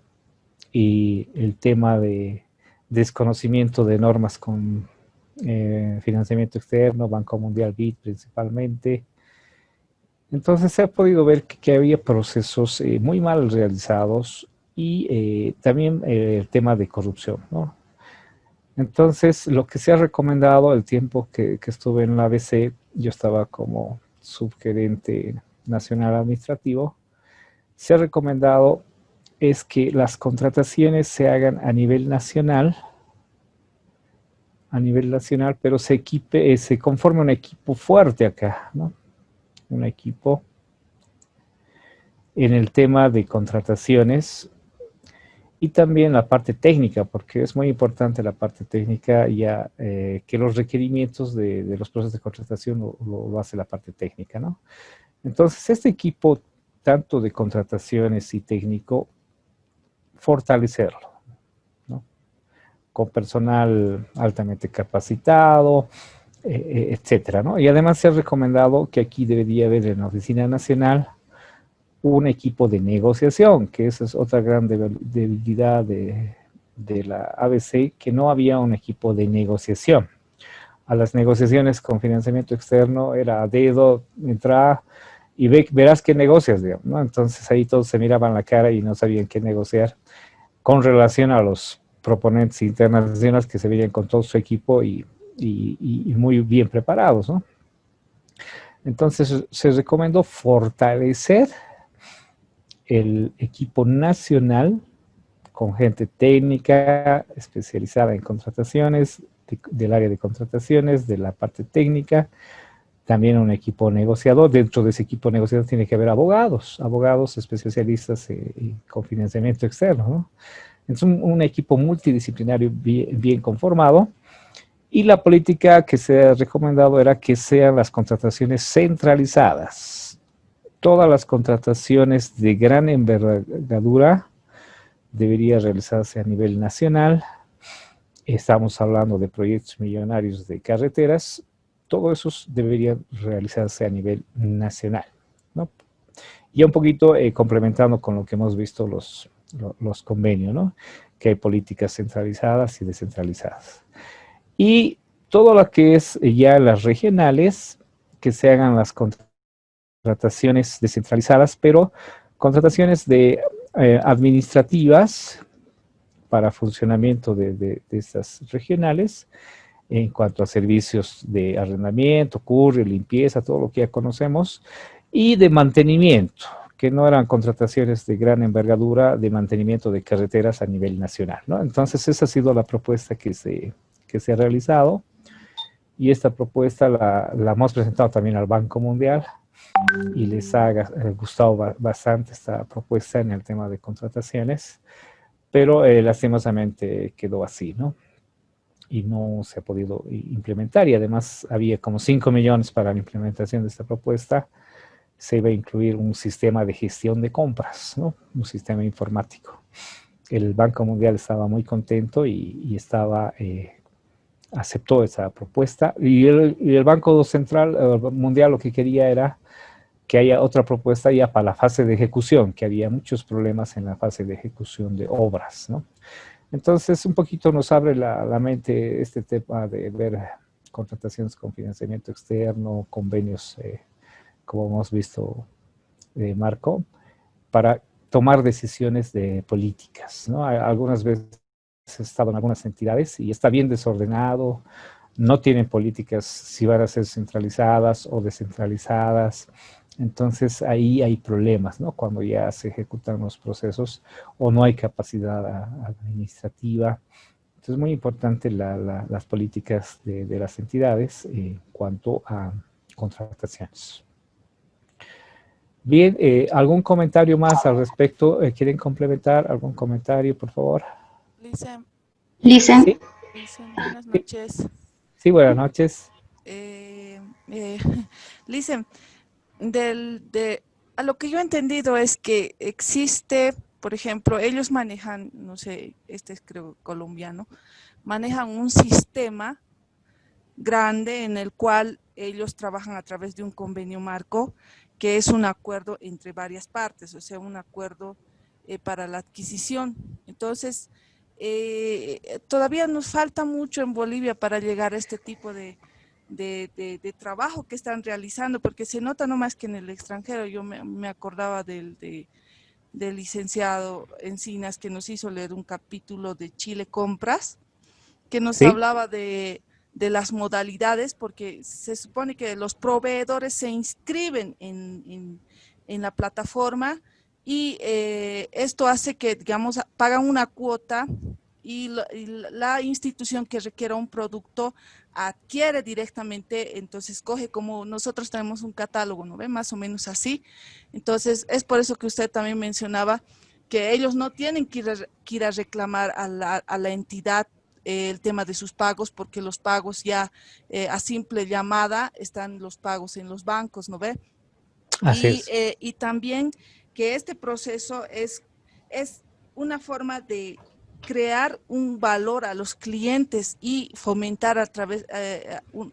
Speaker 1: y el tema de desconocimiento de normas con financiamiento externo, Banco Mundial, BID principalmente. Entonces se ha podido ver que había procesos muy mal realizados y también el tema de corrupción, ¿no? Entonces, lo que se ha recomendado el tiempo que estuve en la ABC, yo estaba como subgerente nacional administrativo, se ha recomendado es que las contrataciones se hagan a nivel nacional, pero se conforme un equipo fuerte acá, ¿no? Un equipo en el tema de contrataciones y también la parte técnica, porque es muy importante la parte técnica, ya que los requerimientos de los procesos de contratación lo hace la parte técnica, ¿no? Entonces, este equipo, tanto de contrataciones y técnico, fortalecerlo, ¿no? Con personal altamente capacitado, etcétera, ¿no? Y además se ha recomendado que aquí debería haber en la Oficina Nacional un equipo de negociación, que esa es otra gran debilidad de la ABC, que no había un equipo de negociación. A las negociaciones con financiamiento externo era a dedo, entra y verás qué negocias, digamos, ¿no? Entonces ahí todos se miraban la cara y no sabían qué negociar con relación a los proponentes internacionales que se veían con todo su equipo y muy bien preparados, ¿no? Entonces se recomendó fortalecer el equipo nacional con gente técnica especializada en contrataciones, del área de contrataciones, de la parte técnica, también un equipo negociador. Dentro de ese equipo negociador tiene que haber abogados especialistas con financiamiento externo, ¿no? Es un equipo multidisciplinario bien conformado, y la política que se ha recomendado era que sean las contrataciones centralizadas. Todas las contrataciones de gran envergadura deberían realizarse a nivel nacional. Estamos hablando de proyectos millonarios de carreteras, todos esos deberían realizarse a nivel nacional, ¿no? Y un poquito complementando con lo que hemos visto los convenios, ¿no? Que hay políticas centralizadas y descentralizadas. Y todo lo que es ya las regionales, que se hagan las contrataciones descentralizadas, pero contrataciones administrativas para funcionamiento de estas regionales, en cuanto a servicios de arrendamiento, curry, limpieza, todo lo que ya conocemos, y de mantenimiento, que no eran contrataciones de gran envergadura de mantenimiento de carreteras a nivel nacional, ¿no? Entonces esa ha sido la propuesta que se ha realizado, y esta propuesta la hemos presentado también al Banco Mundial, y les ha gustado bastante esta propuesta en el tema de contrataciones, pero lastimosamente quedó así, ¿no? Y no se ha podido implementar, y además había como 5 millones para la implementación de esta propuesta. Se iba a incluir un sistema de gestión de compras, ¿no? Un sistema informático. El Banco Mundial estaba muy contento y aceptó esa propuesta, y el Banco Central Mundial lo que quería era que haya otra propuesta ya para la fase de ejecución, que había muchos problemas en la fase de ejecución de obras, ¿no? Entonces, un poquito nos abre la mente este tema de ver contrataciones con financiamiento externo, convenios, como hemos visto, Marco, para tomar decisiones de políticas, ¿no? Algunas veces he estado en algunas entidades y está bien desordenado, no tienen políticas si van a ser centralizadas o descentralizadas. Entonces ahí hay problemas, ¿no? Cuando ya se ejecutan los procesos o no hay capacidad administrativa. Entonces es muy importante las políticas de las entidades en cuanto a contrataciones. Bien, ¿algún comentario más al respecto? ¿Quieren complementar algún comentario, por favor?
Speaker 7: Lisen.
Speaker 1: ¿Sí?
Speaker 7: Buenas noches.
Speaker 1: Sí, buenas noches.
Speaker 7: Lisen, a lo que yo he entendido es que existe por ejemplo, ellos manejan, no sé, este es creo colombiano, manejan un sistema grande en el cual ellos trabajan a través de un convenio marco, que es un acuerdo entre varias partes, o sea, un acuerdo para la adquisición. Entonces, todavía nos falta mucho en Bolivia para llegar a este tipo de trabajo que están realizando, porque se nota no más que en el extranjero. Yo me acordaba del licenciado Encinas, que nos hizo leer un capítulo de Chile Compras, que nos
Speaker 1: Sí.
Speaker 7: hablaba de las modalidades, porque se supone que los proveedores se inscriben en la plataforma y esto hace que, digamos, pagan una cuota y la institución que requiera un producto adquiere directamente, entonces coge, como nosotros tenemos un catálogo, ¿no ve? Más o menos así. Entonces, es por eso que usted también mencionaba que ellos no tienen que ir a reclamar a la entidad el tema de sus pagos, porque los pagos ya a simple llamada están los pagos en los bancos, ¿no ve?
Speaker 1: Así es.
Speaker 7: Y también que este proceso es una forma de crear un valor a los clientes y fomentar a través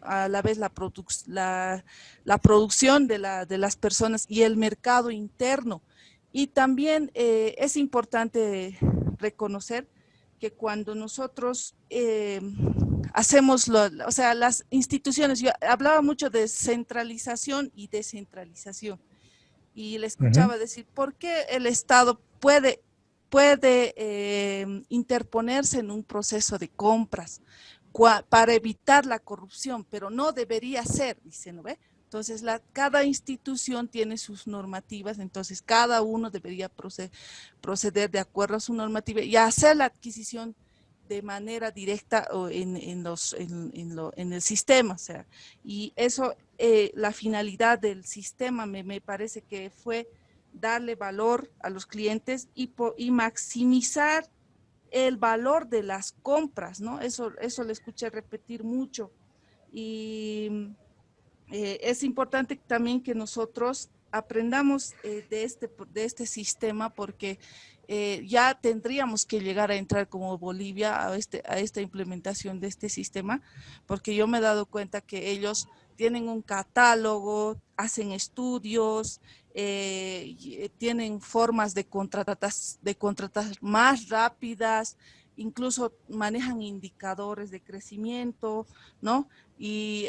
Speaker 7: a la vez la producción de las personas y el mercado interno. Y también es importante reconocer que cuando nosotros hacemos, o sea, las instituciones, yo hablaba mucho de centralización y descentralización, y le escuchaba decir, ¿por qué el Estado puede interponerse en un proceso de compras para evitar la corrupción, pero no debería ser, dice, ¿no ve? Entonces, cada institución tiene sus normativas, entonces cada uno debería proceder de acuerdo a su normativa y hacer la adquisición de manera directa en el sistema, o sea, y eso, la finalidad del sistema me parece que fue darle valor a los clientes y maximizar el valor de las compras, ¿no? Eso le escuché repetir mucho. Y es importante también que nosotros aprendamos de este sistema, porque ya tendríamos que llegar a entrar como Bolivia a esta implementación de este sistema, porque yo me he dado cuenta que ellos tienen un catálogo, hacen estudios, tienen formas de contratar más rápidas, incluso manejan indicadores de crecimiento, ¿no? Y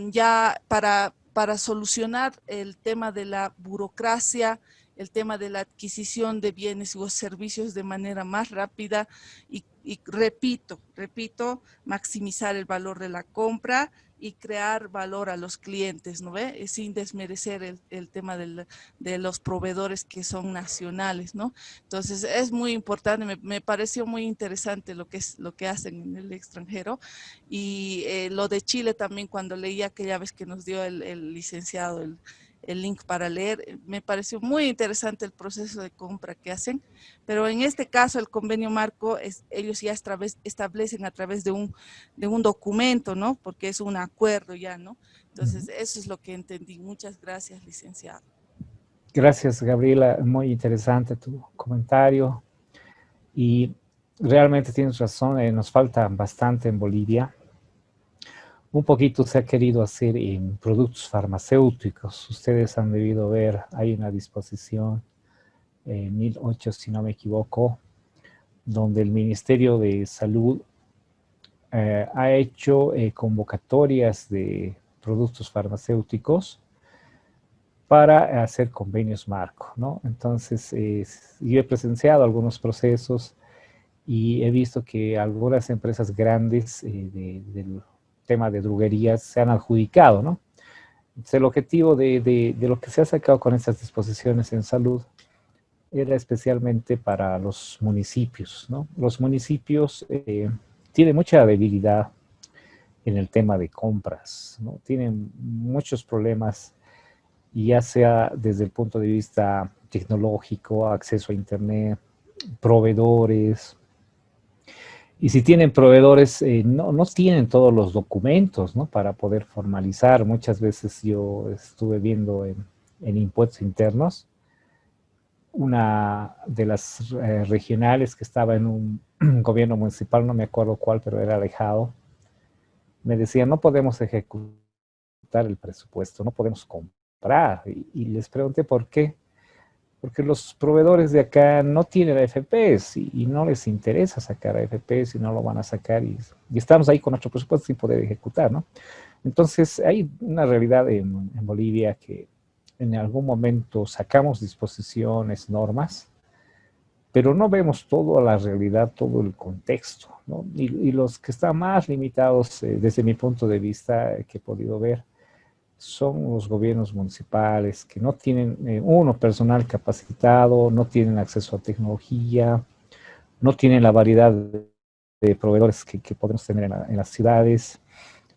Speaker 7: ya para solucionar el tema de la burocracia, el tema de la adquisición de bienes o servicios de manera más rápida y repito, maximizar el valor de la compra y crear valor a los clientes, ¿no ve? Sin desmerecer el tema de los proveedores que son nacionales, ¿no? Entonces es muy importante, me pareció muy interesante lo que hacen en el extranjero, y lo de Chile también, cuando leí aquella vez que nos dio el licenciado el link para leer, me pareció muy interesante el proceso de compra que hacen, pero en este caso el convenio marco, ellos ya establecen a través de un documento, ¿no? Porque es un acuerdo ya, ¿no? Entonces, eso es lo que entendí. Muchas gracias, licenciado.
Speaker 1: Gracias, Gabriela. Muy interesante tu comentario. Y realmente tienes razón, nos falta bastante en Bolivia. Un poquito se ha querido hacer en productos farmacéuticos. Ustedes han debido ver, hay una disposición, 1008, si no me equivoco, donde el Ministerio de Salud ha hecho convocatorias de productos farmacéuticos para hacer convenios marco, ¿no? Entonces, yo he presenciado algunos procesos y he visto que algunas empresas grandes del tema de droguerías se han adjudicado, ¿no? Entonces, el objetivo de lo que se ha sacado con estas disposiciones en salud era especialmente para los municipios, ¿no? Los municipios tienen mucha debilidad en el tema de compras, ¿no? Tienen muchos problemas, ya sea desde el punto de vista tecnológico, acceso a internet, proveedores. Y si tienen proveedores, no tienen todos los documentos, ¿no? Para poder formalizar. Muchas veces yo estuve viendo en impuestos internos una de las regionales que estaba en un gobierno municipal, no me acuerdo cuál, pero era alejado, me decía, no podemos ejecutar el presupuesto, no podemos comprar. Y les pregunté por qué. Porque los proveedores de acá no tienen AFPs y no les interesa sacar AFPs y no lo van a sacar. Y estamos ahí con nuestro presupuesto sin poder ejecutar, ¿no? Entonces, hay una realidad en Bolivia que en algún momento sacamos disposiciones, normas, pero no vemos toda la realidad, todo el contexto, ¿no? Y los que están más limitados, desde mi punto de vista, que he podido ver, son los gobiernos municipales que no tienen, personal capacitado, no tienen acceso a tecnología, no tienen la variedad de proveedores que podemos tener en las ciudades.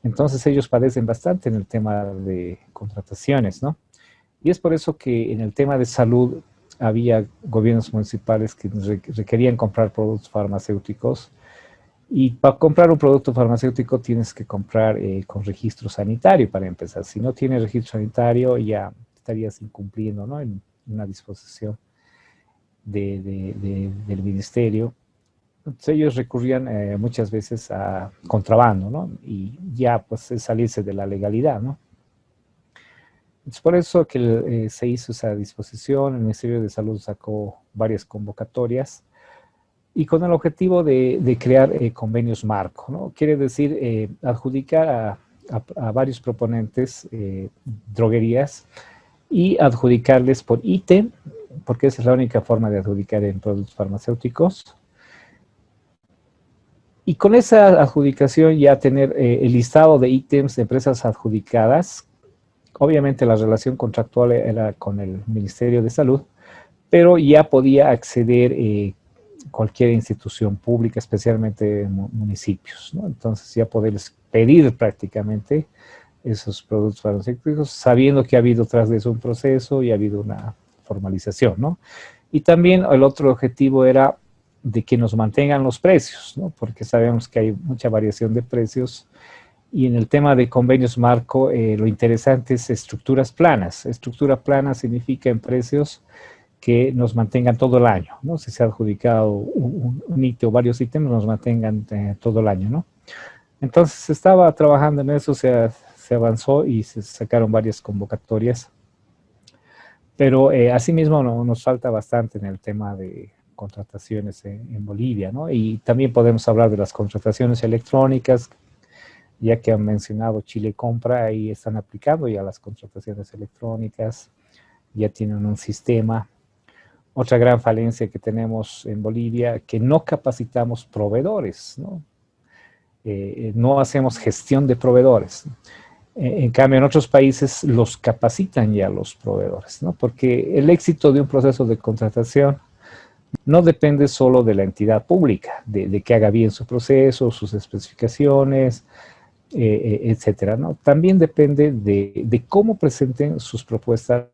Speaker 1: Entonces ellos padecen bastante en el tema de contrataciones, ¿no? Y es por eso que en el tema de salud había gobiernos municipales que requerían comprar productos farmacéuticos. Y para comprar un producto farmacéutico tienes que comprar con registro sanitario para empezar. Si no tienes registro sanitario ya estarías incumpliendo, ¿no?, en una disposición del ministerio. Entonces ellos recurrían muchas veces a contrabando, ¿no? Y ya pues es salirse de la legalidad, ¿no? Es por eso que se hizo esa disposición. El Ministerio de Salud sacó varias convocatorias y con el objetivo de crear convenios marco, ¿no? Quiere decir adjudicar a varios proponentes droguerías y adjudicarles por ítem, porque esa es la única forma de adjudicar en productos farmacéuticos. Y con esa adjudicación ya tener el listado de ítems de empresas adjudicadas. Obviamente la relación contractual era con el Ministerio de Salud, pero ya podía acceder cualquier institución pública, especialmente municipios, ¿no? Entonces ya poderles pedir prácticamente esos productos farmacéuticos, sabiendo que ha habido tras de eso un proceso y ha habido una formalización, ¿no? Y también el otro objetivo era de que nos mantengan los precios, ¿no? Porque sabemos que hay mucha variación de precios. Y en el tema de convenios marco, lo interesante es estructuras planas. Estructura plana significa en precios que nos mantengan todo el año, ¿no? Si se ha adjudicado un ítem o varios ítems, nos mantengan todo el año, ¿no? Entonces se estaba trabajando en eso, se avanzó y se sacaron varias convocatorias. Pero asimismo nos falta bastante en el tema de contrataciones en Bolivia, ¿no? Y también podemos hablar de las contrataciones electrónicas, ya que han mencionado Chile Compra, ahí están aplicando ya las contrataciones electrónicas, ya tienen un sistema. Otra gran falencia que tenemos en Bolivia, que no capacitamos proveedores, ¿no? No hacemos gestión de proveedores. En cambio, en otros países los capacitan ya los proveedores, ¿no? Porque el éxito de un proceso de contratación no depende solo de la entidad pública, de que haga bien su proceso, sus especificaciones, etcétera, ¿no? También depende de cómo presenten sus propuestas,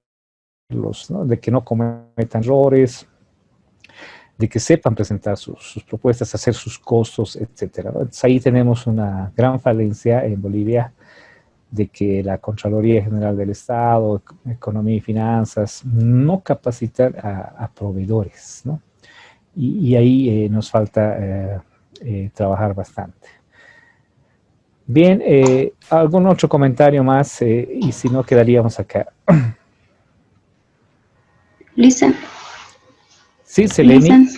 Speaker 1: ¿no? De que no cometan errores, de que sepan presentar sus propuestas, hacer sus costos, etcétera, ¿no? Entonces ahí tenemos una gran falencia en Bolivia, de que la Contraloría General del Estado, Economía y Finanzas, no capacitan a proveedores, ¿no? Y ahí nos falta trabajar bastante. Bien, ¿algún otro comentario más? Y si no, quedaríamos acá.
Speaker 8: Listen.
Speaker 1: Sí, Seleni.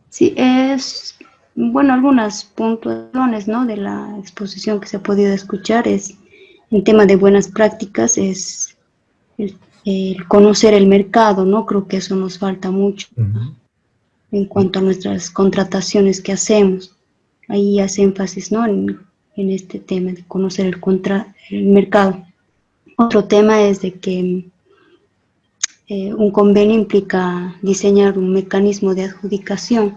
Speaker 8: Sí, bueno, algunas puntuaciones, ¿no?, de la exposición que se ha podido escuchar es, en tema de buenas prácticas, es el conocer el mercado, ¿no? Creo que eso nos falta mucho en cuanto a nuestras contrataciones que hacemos. Ahí hace énfasis, ¿no?, en este tema de conocer el mercado. Otro tema es de que un convenio implica diseñar un mecanismo de adjudicación.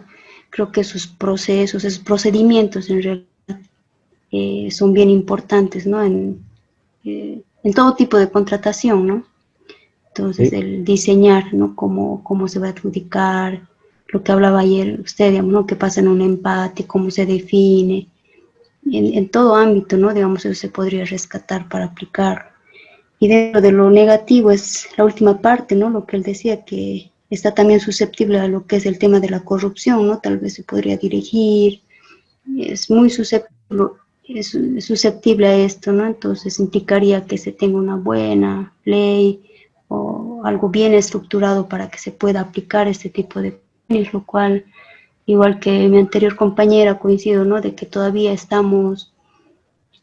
Speaker 8: Creo que esos procesos, esos procedimientos en realidad son bien importantes, ¿no?, en todo tipo de contratación, ¿no? Entonces,
Speaker 1: Sí.
Speaker 8: el diseñar, ¿no?, cómo se va a adjudicar, lo que hablaba ayer usted, digamos, ¿no?, qué pasa en un empate, cómo se define, en todo ámbito, ¿no?, digamos, eso se podría rescatar para aplicar. Y dentro de lo negativo es la última parte, ¿no?, lo que él decía, que está también susceptible a lo que es el tema de la corrupción, ¿no? Tal vez se podría dirigir, es muy susceptible a esto, ¿no? Entonces implicaría que se tenga una buena ley o algo bien estructurado para que se pueda aplicar este tipo de leyes, lo cual, igual que mi anterior compañera, coincido, ¿no? De que todavía estamos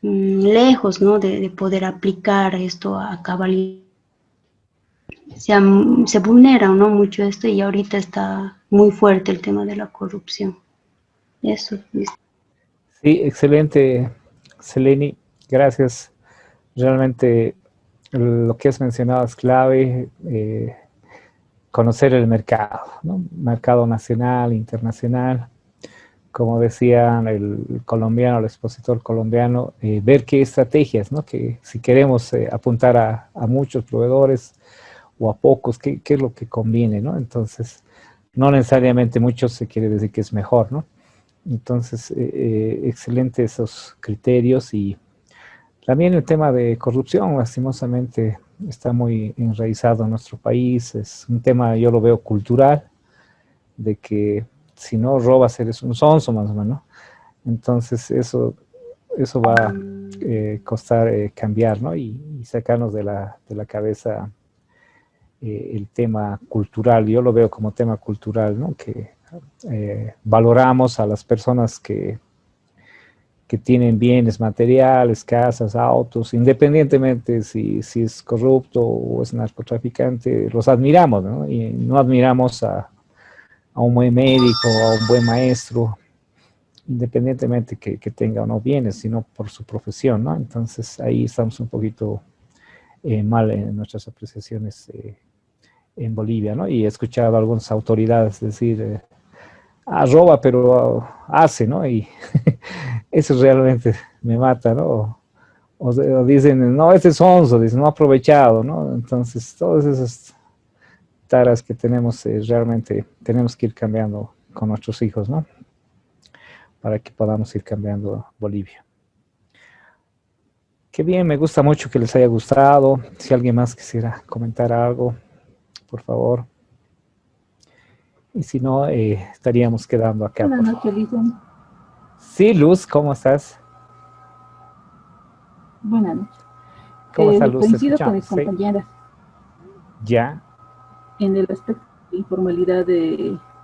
Speaker 8: lejos, ¿no? De poder aplicar esto a cabalidad. Se vulnera, ¿no? Mucho esto y ahorita está muy fuerte el tema de la corrupción. Eso.
Speaker 1: Sí, excelente, Seleni, gracias. Realmente lo que has mencionado es clave, conocer el mercado, ¿no? Mercado nacional, internacional. Como decía el colombiano, el expositor colombiano, ver qué estrategias, ¿no? Que si queremos apuntar a muchos proveedores o a pocos, qué es lo que conviene, ¿no? Entonces, no necesariamente muchos se quiere decir que es mejor, ¿no? Entonces, excelente esos criterios y también el tema de corrupción, lastimosamente, está muy enraizado en nuestro país. Es un tema, yo lo veo cultural, de que si no robas eres un sonso, más o menos. Entonces, eso va a costar cambiar, ¿no? Y sacarnos de la cabeza el tema cultural. Yo lo veo como tema cultural, ¿no? Que valoramos a las personas que tienen bienes materiales, casas, autos, independientemente si es corrupto o es narcotraficante, los admiramos, ¿no? Y no admiramos a un buen médico, a un buen maestro, independientemente que tenga o no bienes, sino por su profesión, ¿no? Entonces ahí estamos un poquito mal en nuestras apreciaciones en Bolivia, ¿no? Y he escuchado a algunas autoridades decir, roba, pero hace, ¿no? Y eso realmente me mata, ¿no? O dicen, no, este es onzo, dicen, no ha aprovechado, ¿no? Entonces, todas esas taras que tenemos, realmente tenemos que ir cambiando con nuestros hijos, ¿no? Para que podamos ir cambiando Bolivia. Qué bien, me gusta mucho que les haya gustado. Si alguien más quisiera comentar algo, por favor. Y si no, estaríamos quedando acá.
Speaker 9: Buenas noches, Lisen.
Speaker 1: Sí, Luz, ¿cómo estás?
Speaker 9: Buenas noches.
Speaker 1: ¿Cómo estás, Luz?
Speaker 9: Coincido con mis compañeras.
Speaker 1: Ya.
Speaker 9: En el aspecto de informalidad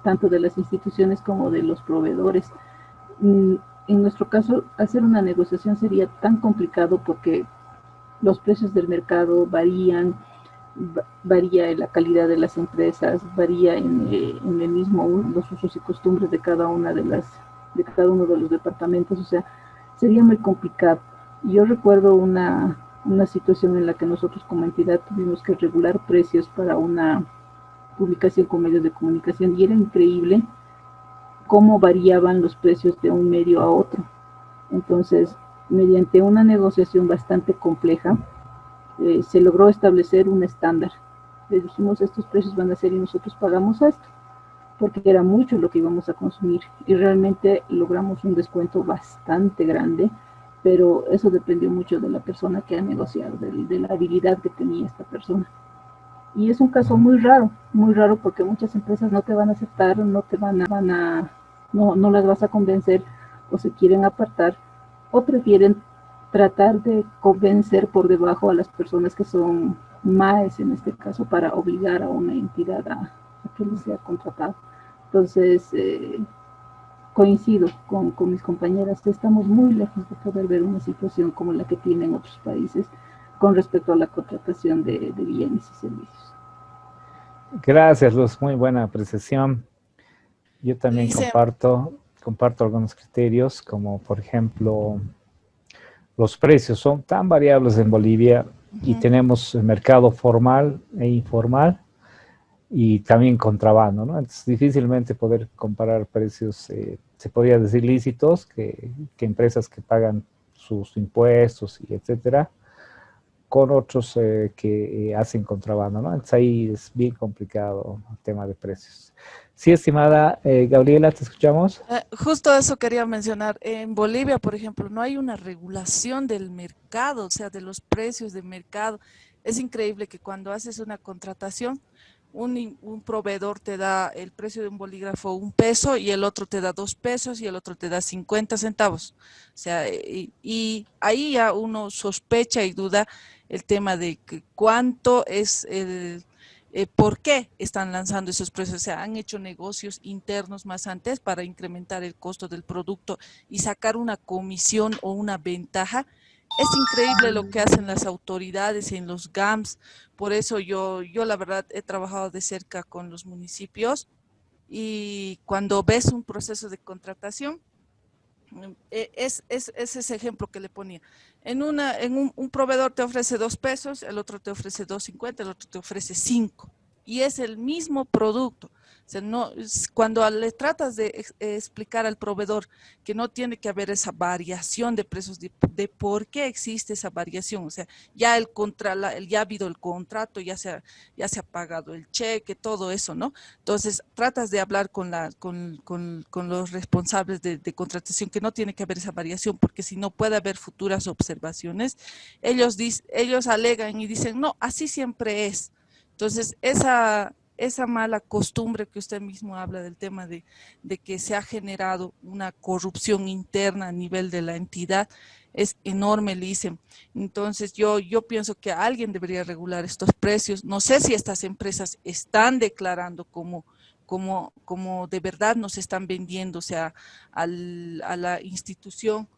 Speaker 9: tanto de las instituciones como de los proveedores. En nuestro caso, hacer una negociación sería tan complicado porque los precios del mercado varían, varía en la calidad de las empresas, varía en el mismo los usos y costumbres de cada uno de los departamentos, o sea, sería muy complicado. Yo recuerdo una situación en la que nosotros como entidad tuvimos que regular precios para una publicación con medios de comunicación y era increíble cómo variaban los precios de un medio a otro. Entonces, mediante una negociación bastante compleja, se logró establecer un estándar. Les dijimos, estos precios van a ser y nosotros pagamos esto, porque era mucho lo que íbamos a consumir y realmente logramos un descuento bastante grande, pero eso dependió mucho de la persona que ha negociado, de la habilidad que tenía esta persona. Y es un caso muy raro porque muchas empresas no te van a aceptar, no las vas a convencer o se quieren apartar o prefieren tratar de convencer por debajo a las personas que son maes en este caso para obligar a una entidad a que les sea contratado. Entonces, coincido con mis compañeras, estamos muy lejos de poder ver una situación como la que tienen otros países con respecto a la contratación de bienes y servicios.
Speaker 1: Gracias, Luz, muy buena apreciación. Yo también comparto algunos criterios, como por ejemplo, los precios son tan variables en Bolivia y tenemos el mercado formal e informal y también contrabando, ¿no? Entonces, difícilmente poder comparar precios, se podría decir lícitos, que empresas que pagan sus impuestos y etcétera, con otros que hacen contrabando, ¿no? Entonces ahí es bien complicado el tema de precios. Sí, estimada Gabriela, ¿te escuchamos?
Speaker 7: Justo eso quería mencionar. En Bolivia, por ejemplo, no hay una regulación del mercado, o sea, de los precios de mercado. Es increíble que cuando haces una contratación, un proveedor te da el precio de un bolígrafo 1 peso y el otro te da 2 pesos y el otro te da 50 centavos. O sea, y ahí ya uno sospecha y duda el tema de cuánto es por qué están lanzando esos precios. O sea, han hecho negocios internos más antes para incrementar el costo del producto y sacar una comisión o una ventaja. Es increíble lo que hacen las autoridades en los GAMS. Por eso yo la verdad he trabajado de cerca con los municipios, y cuando ves un proceso de contratación, es ese ejemplo que le ponía. Un proveedor te ofrece 2 pesos, el otro te ofrece 2.50, el otro te ofrece 5. Y es el mismo producto. O sea, cuando le tratas de explicar al proveedor que no tiene que haber esa variación de precios, de por qué existe esa variación, o sea, ya ya ha habido el contrato, ya se ha pagado el cheque, todo eso, ¿no? Entonces, tratas de hablar con los responsables de contratación que no tiene que haber esa variación, porque si no puede haber futuras observaciones. Ellos alegan y dicen, no, así siempre es. Entonces, esa mala costumbre que usted mismo habla del tema de que se ha generado una corrupción interna a nivel de la entidad es enorme, Lice. Entonces, yo pienso que alguien debería regular estos precios. No sé si estas empresas están declarando como de verdad nos están vendiendo, o sea, a la institución.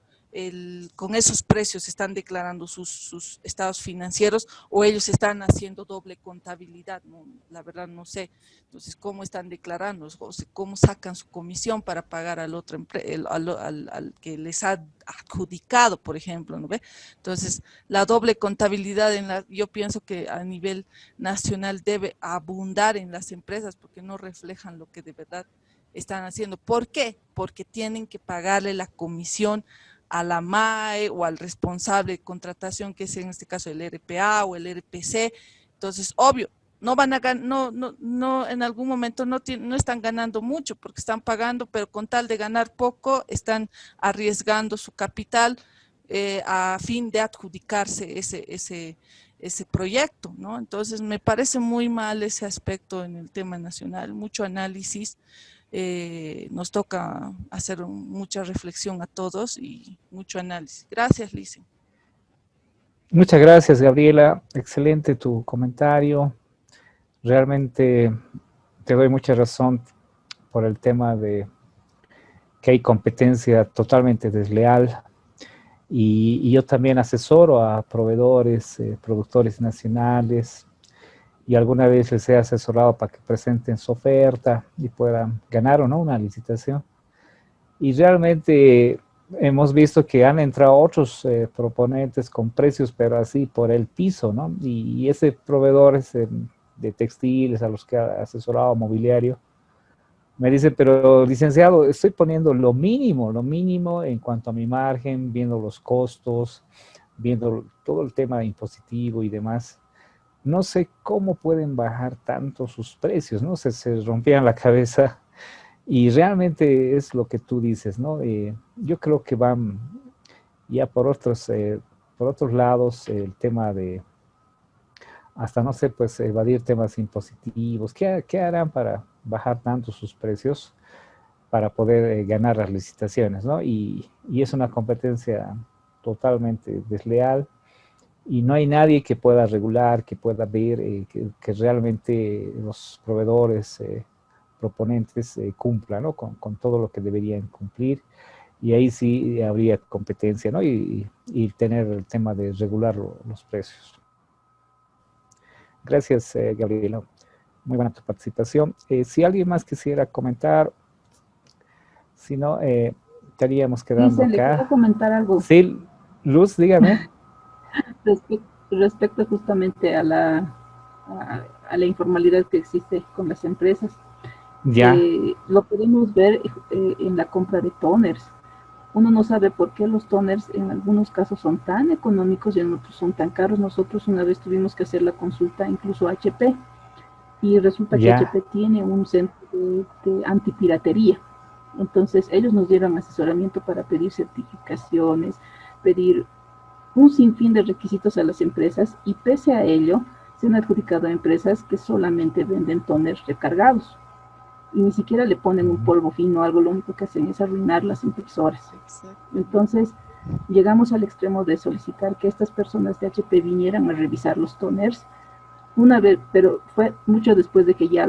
Speaker 7: Con esos precios están declarando sus estados financieros, o ellos están haciendo doble contabilidad, ¿no? La verdad no sé. Entonces, ¿cómo están declarando? O sea, ¿cómo sacan su comisión para pagar al otro al que les ha adjudicado, por ejemplo, ¿no ve? Entonces, la doble contabilidad yo pienso que a nivel nacional debe abundar en las empresas, porque no reflejan lo que de verdad están haciendo. ¿Por qué? Porque tienen que pagarle la comisión a la MAE o al responsable de contratación, que es en este caso el RPA o el RPC. Entonces, obvio, no van a ganar, no, en algún momento no están ganando mucho porque están pagando, pero con tal de ganar poco, están arriesgando su capital a fin de adjudicarse ese proyecto, ¿no? Entonces, me parece muy mal ese aspecto en el tema nacional, mucho análisis. Nos toca hacer mucha reflexión a todos y mucho análisis. Gracias, Lice.
Speaker 1: Muchas gracias, Gabriela. Excelente tu comentario. Realmente te doy mucha razón por el tema de que hay competencia totalmente desleal. Y yo también asesoro a proveedores, productores nacionales, y alguna vez les he asesorado para que presenten su oferta y puedan ganar o no una licitación. Y realmente hemos visto que han entrado otros proponentes con precios, pero así por el piso, ¿no? Y ese proveedor es de textiles a los que ha asesorado, mobiliario, me dice, pero licenciado, estoy poniendo lo mínimo en cuanto a mi margen, viendo los costos, viendo todo el tema impositivo y demás. No sé cómo pueden bajar tanto sus precios, ¿no? Se rompían la cabeza, y realmente es lo que tú dices, ¿no? Yo creo que van ya por otros lados, el tema de, hasta no sé, pues evadir temas impositivos. ¿Qué harán para bajar tanto sus precios para poder ganar las licitaciones, ¿no? Y es una competencia totalmente desleal. Y no hay nadie que pueda regular, que pueda ver que realmente los proveedores proponentes cumplan, ¿no? con todo lo que deberían cumplir. Y ahí sí habría competencia, ¿no? Y tener el tema de regular los precios. Gracias, Gabriela. Muy buena tu participación. Si alguien más quisiera comentar, si no, estaríamos quedando
Speaker 9: Dice,
Speaker 1: acá.
Speaker 9: ¿le quiero comentar algo?
Speaker 1: Sí, Luz, dígame.
Speaker 9: Respecto justamente a la informalidad que existe con las empresas.
Speaker 1: Ya.
Speaker 9: Lo podemos ver en la compra de toners. Uno no sabe por qué los toners en algunos casos son tan económicos y en otros son tan caros. Nosotros una vez tuvimos que hacer la consulta incluso a HP, y resulta que HP tiene un centro de antipiratería. Entonces ellos nos dieron asesoramiento para pedir certificaciones, pedir un sinfín de requisitos a las empresas, y pese a ello se han adjudicado a empresas que solamente venden toners recargados y ni siquiera le ponen un polvo fino, algo, lo único que hacen es arruinar las impresoras. Entonces, llegamos al extremo de solicitar que estas personas de HP vinieran a revisar los toners una vez, pero fue mucho después de que ya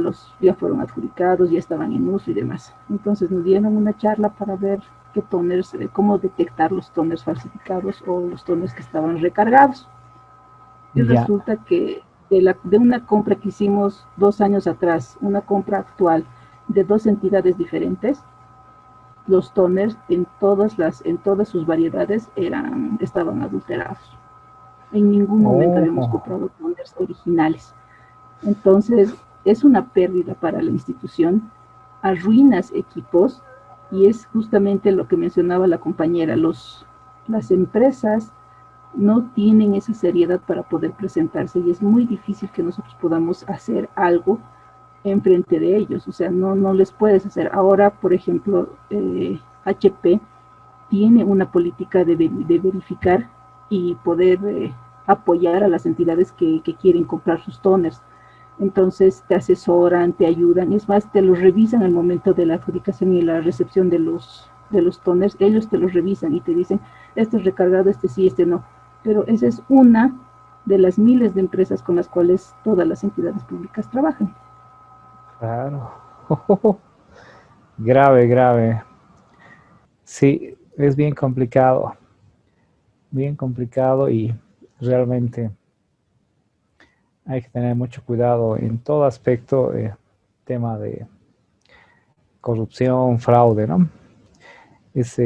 Speaker 9: fueron adjudicados, ya estaban en uso y demás. Entonces nos dieron una charla para ver qué toners, cómo detectar los toners falsificados o los toners que estaban recargados. Y resulta que de una compra que hicimos 2 años atrás, una compra actual de 2 entidades diferentes, los toners en todas sus variedades estaban adulterados. En ningún momento habíamos comprado toners originales. Entonces, es una pérdida para la institución, arruinas equipos, y es justamente lo que mencionaba la compañera, las empresas no tienen esa seriedad para poder presentarse, y es muy difícil que nosotros podamos hacer algo en frente de ellos. O sea, no les puedes hacer. Ahora, por ejemplo, HP tiene una política de verificar y poder apoyar a las entidades que quieren comprar sus toners. Entonces te asesoran, te ayudan, es más, te los revisan al momento de la adjudicación y la recepción de los toners. Ellos te los revisan y te dicen, este es recargado, este sí, este no. Pero esa es una de las miles de empresas con las cuales todas las entidades públicas trabajan.
Speaker 1: Claro. Grave. Sí, es bien complicado y realmente hay que tener mucho cuidado en todo aspecto, tema de corrupción, fraude, ¿no? Es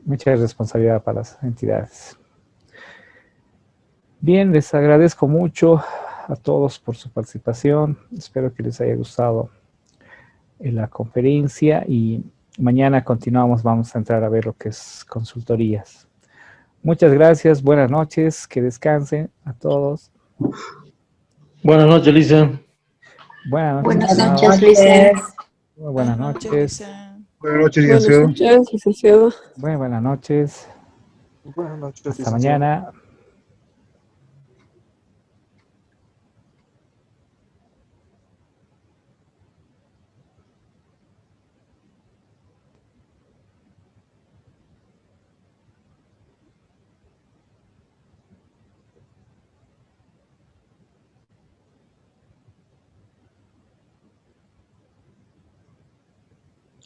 Speaker 1: mucha responsabilidad para las entidades. Bien, les agradezco mucho a todos por su participación. Espero que les haya gustado la conferencia y mañana continuamos. Vamos a entrar a ver lo que es consultorías. Muchas gracias, buenas noches, que descansen a todos.
Speaker 5: Buenas noches, Lisa.
Speaker 1: Buenas
Speaker 8: Buenas noches, Luis.
Speaker 1: Muy buenas noches.
Speaker 2: Buenas noches, licenciado.
Speaker 10: Buenas noches, licenciado.
Speaker 1: Buenas noches.
Speaker 2: Buenas noches,
Speaker 1: Hasta
Speaker 2: licenciado.
Speaker 1: mañana.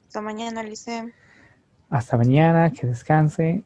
Speaker 10: Hasta mañana, Lice.
Speaker 1: Hasta mañana, que descanse.